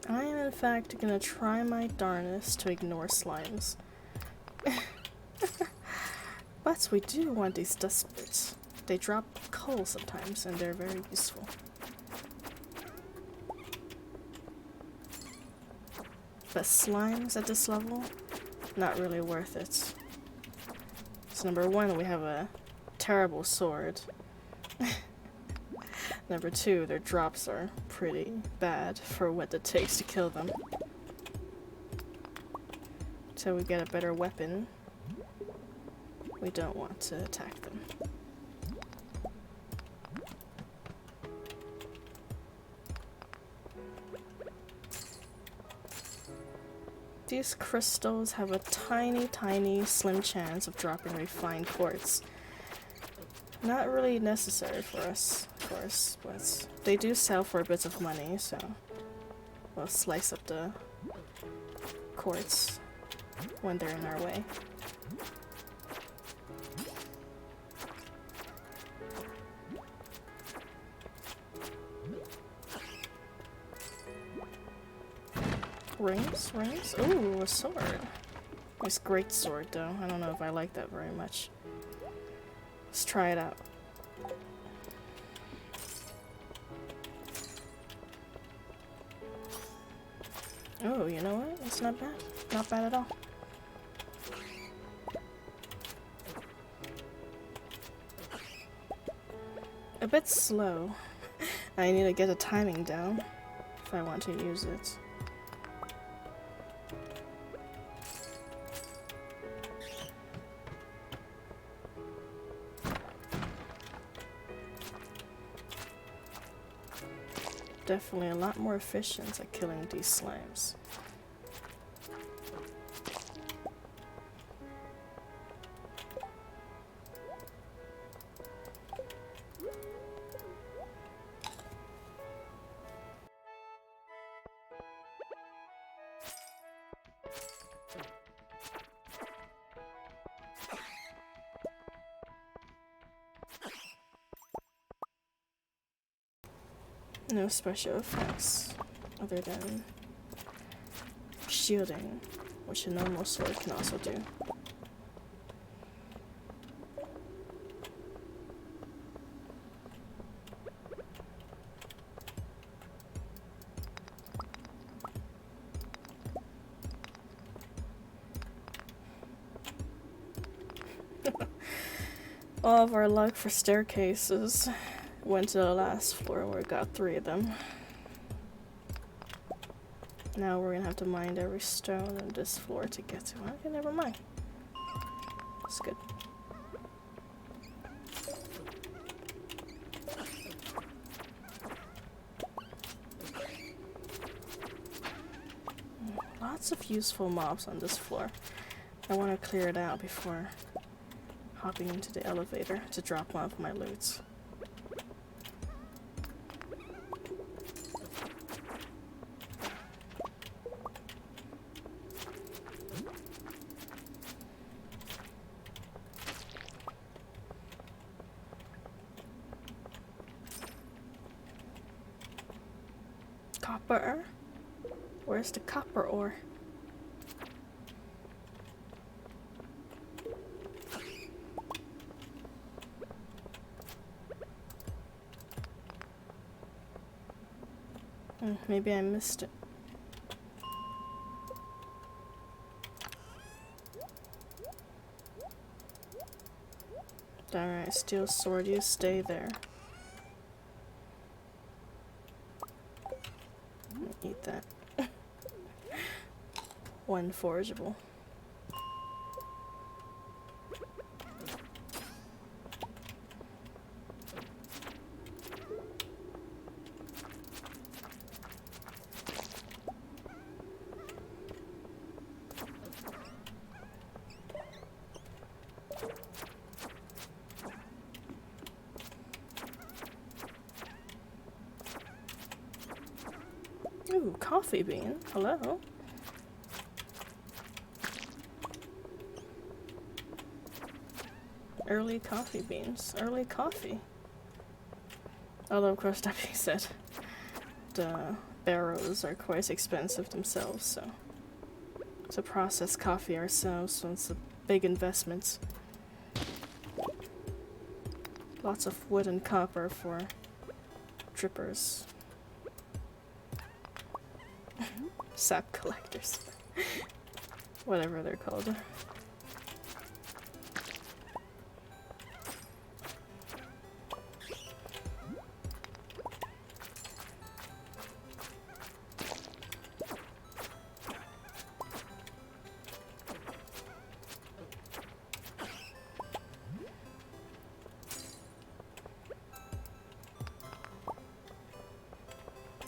I am in fact gonna try my darnest to ignore slimes. But we do want these dust bits. They drop coal sometimes and they're very useful. But slimes at this level, not really worth it. So number 1, we have a terrible sword. Number 2, their drops are pretty bad for what it takes to kill them. So we get a better weapon. We don't want to attack them. These crystals have a tiny, tiny, slim chance of dropping refined quartz. Not really necessary for us, of course, but they do sell for bits of money, so we'll slice up the quartz when they're in our way. Rings? Rings? Ooh, a sword. This great sword, though. I don't know if I like that very much. Let's try it out. Oh, you know what? It's not bad. Not bad at all. A bit slow. I need to get the timing down if I want to use it. Definitely a lot more efficient at killing these slimes. No special effects other than shielding, which a normal sword can also do. All of our luck for staircases went to the last floor where we got 3 of them. Now we're gonna have to mine every stone on this floor to get to it. Okay, never mind. That's good. Lots of useful mobs on this floor. I want to clear it out before hopping into the elevator to drop off my loot. Copper? Where's the copper ore? Maybe I missed it. Alright, steel sword, you stay there. Eat that. One forageable. Ooh, coffee bean. Hello. Early coffee beans. Early coffee. Although, of course, that being said, the barrows are quite expensive themselves, so to process coffee ourselves, so it's a big investment. Lots of wood and copper for drippers. Sap collectors. Whatever they're called.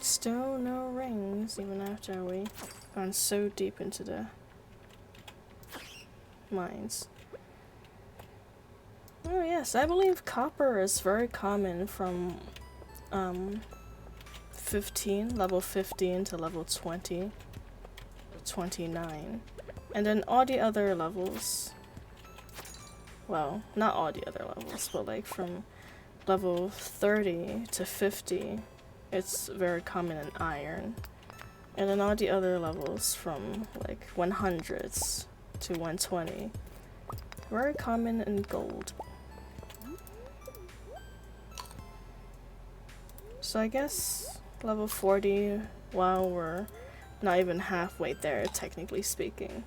Still no rings, even after we gone so deep into the mines. Oh yes, I believe copper is very common from level 15 to level 20, 29. And then all the other levels, well, not all the other levels, but like from level 30 to 50, it's very common in iron. And then all the other levels from like 100s to 120. Very common in gold. So I guess level 40, while we're not even halfway there, technically speaking,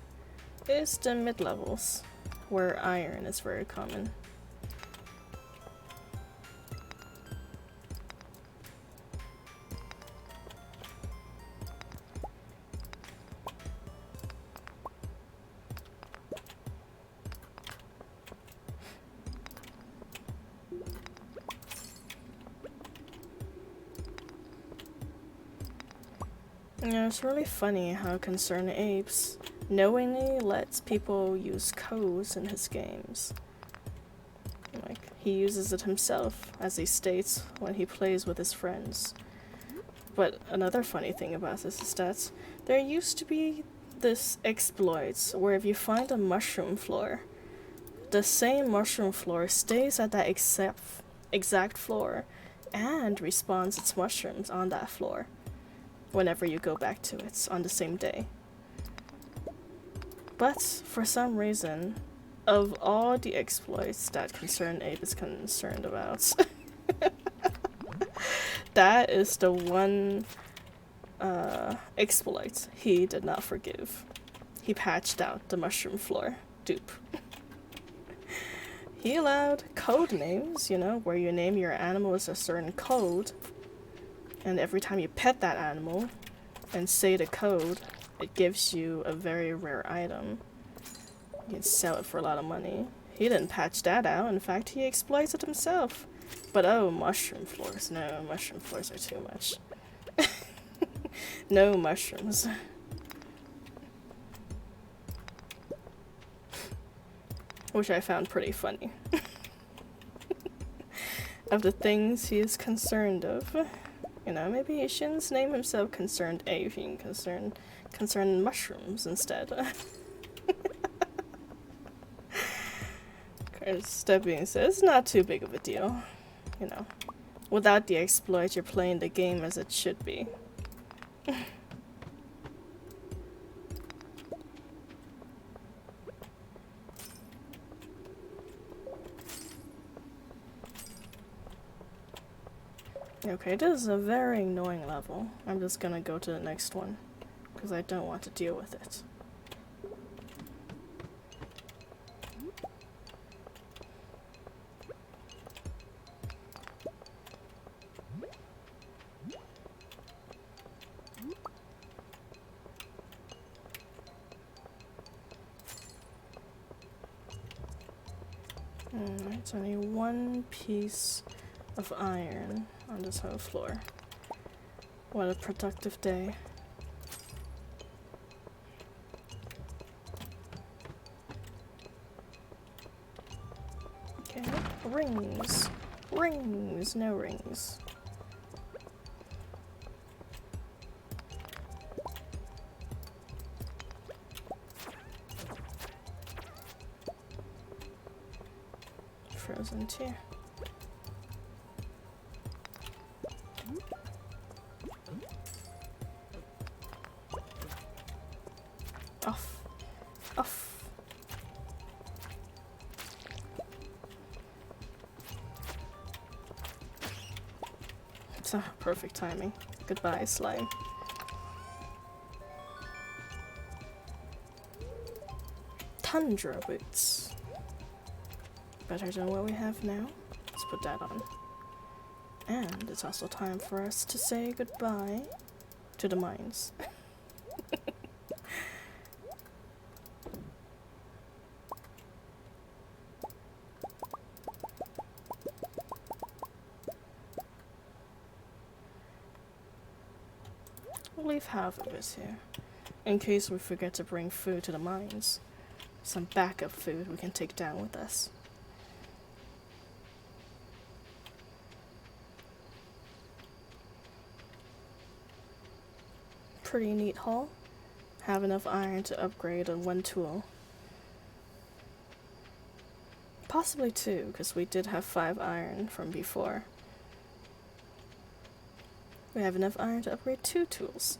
is the mid-levels, where iron is very common. Yeah, it's really funny how Concerned Apes knowingly lets people use codes in his games. Like, he uses it himself, as he states when he plays with his friends. But another funny thing about this is that there used to be this exploit where if you find a mushroom floor, the same mushroom floor stays at that exact floor and respawns its mushrooms on that floor whenever you go back to it on the same day. But for some reason, of all the exploits that Concerned Ape is concerned about, that is the one exploit he did not forgive. He patched out the mushroom floor dupe. He allowed code names, you know, where you name your animal as a certain code, and every time you pet that animal and say the code, it gives you a very rare item. You can sell it for a lot of money. He didn't patch that out. In fact, he exploits it himself. But oh, mushroom floors. No, mushroom floors are too much. No mushrooms. Which I found pretty funny. Of the things he is concerned of. You know, maybe he shouldn't name himself Concerned Ape, he can concerned mushrooms instead. That being said, it's not too big of a deal. You know, without the exploit, you're playing the game as it should be. Okay, this is a very annoying level. I'm just gonna go to the next one, because I don't want to deal with it. It's only one piece of iron on this whole floor. What a productive day. Okay, rings. Rings, no rings. Frozen tear. Off. Off. It's perfect timing. Goodbye, slime. Tundra boots. Better than what we have now. Let's put that on. And it's also time for us to say goodbye to the mines. We'll leave half of it here, in case we forget to bring food to the mines. Some backup food we can take down with us. Pretty neat haul. Have enough iron to upgrade on one tool. Possibly two, because we did have 5 iron from before. We have enough iron to upgrade 2 tools.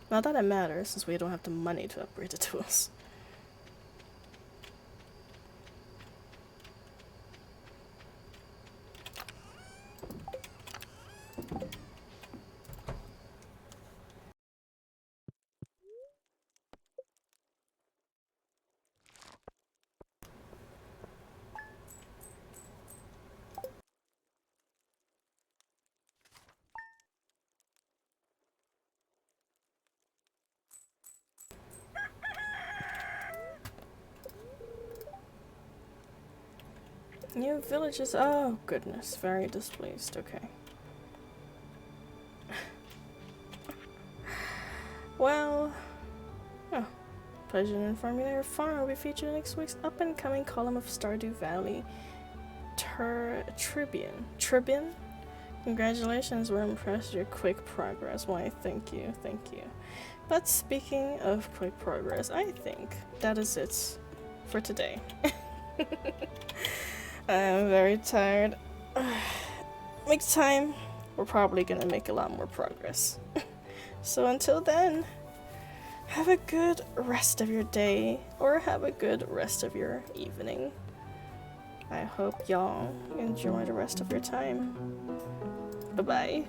Not that it matters, since we don't have the money to upgrade the tools. New villages. Oh, goodness. Very displeased. Okay. Well. Oh. Pleasure to inform you that your farm will be featured in next week's up-and-coming column of Stardew Valley Tribune. Tribune? Congratulations, we're impressed with your quick progress. Why, thank you, thank you. But speaking of quick progress, I think that is it for today. I'm very tired. Next time, we're probably gonna make a lot more progress. So until then, have a good rest of your day, or have a good rest of your evening. I hope y'all enjoy the rest of your time. Bye-bye.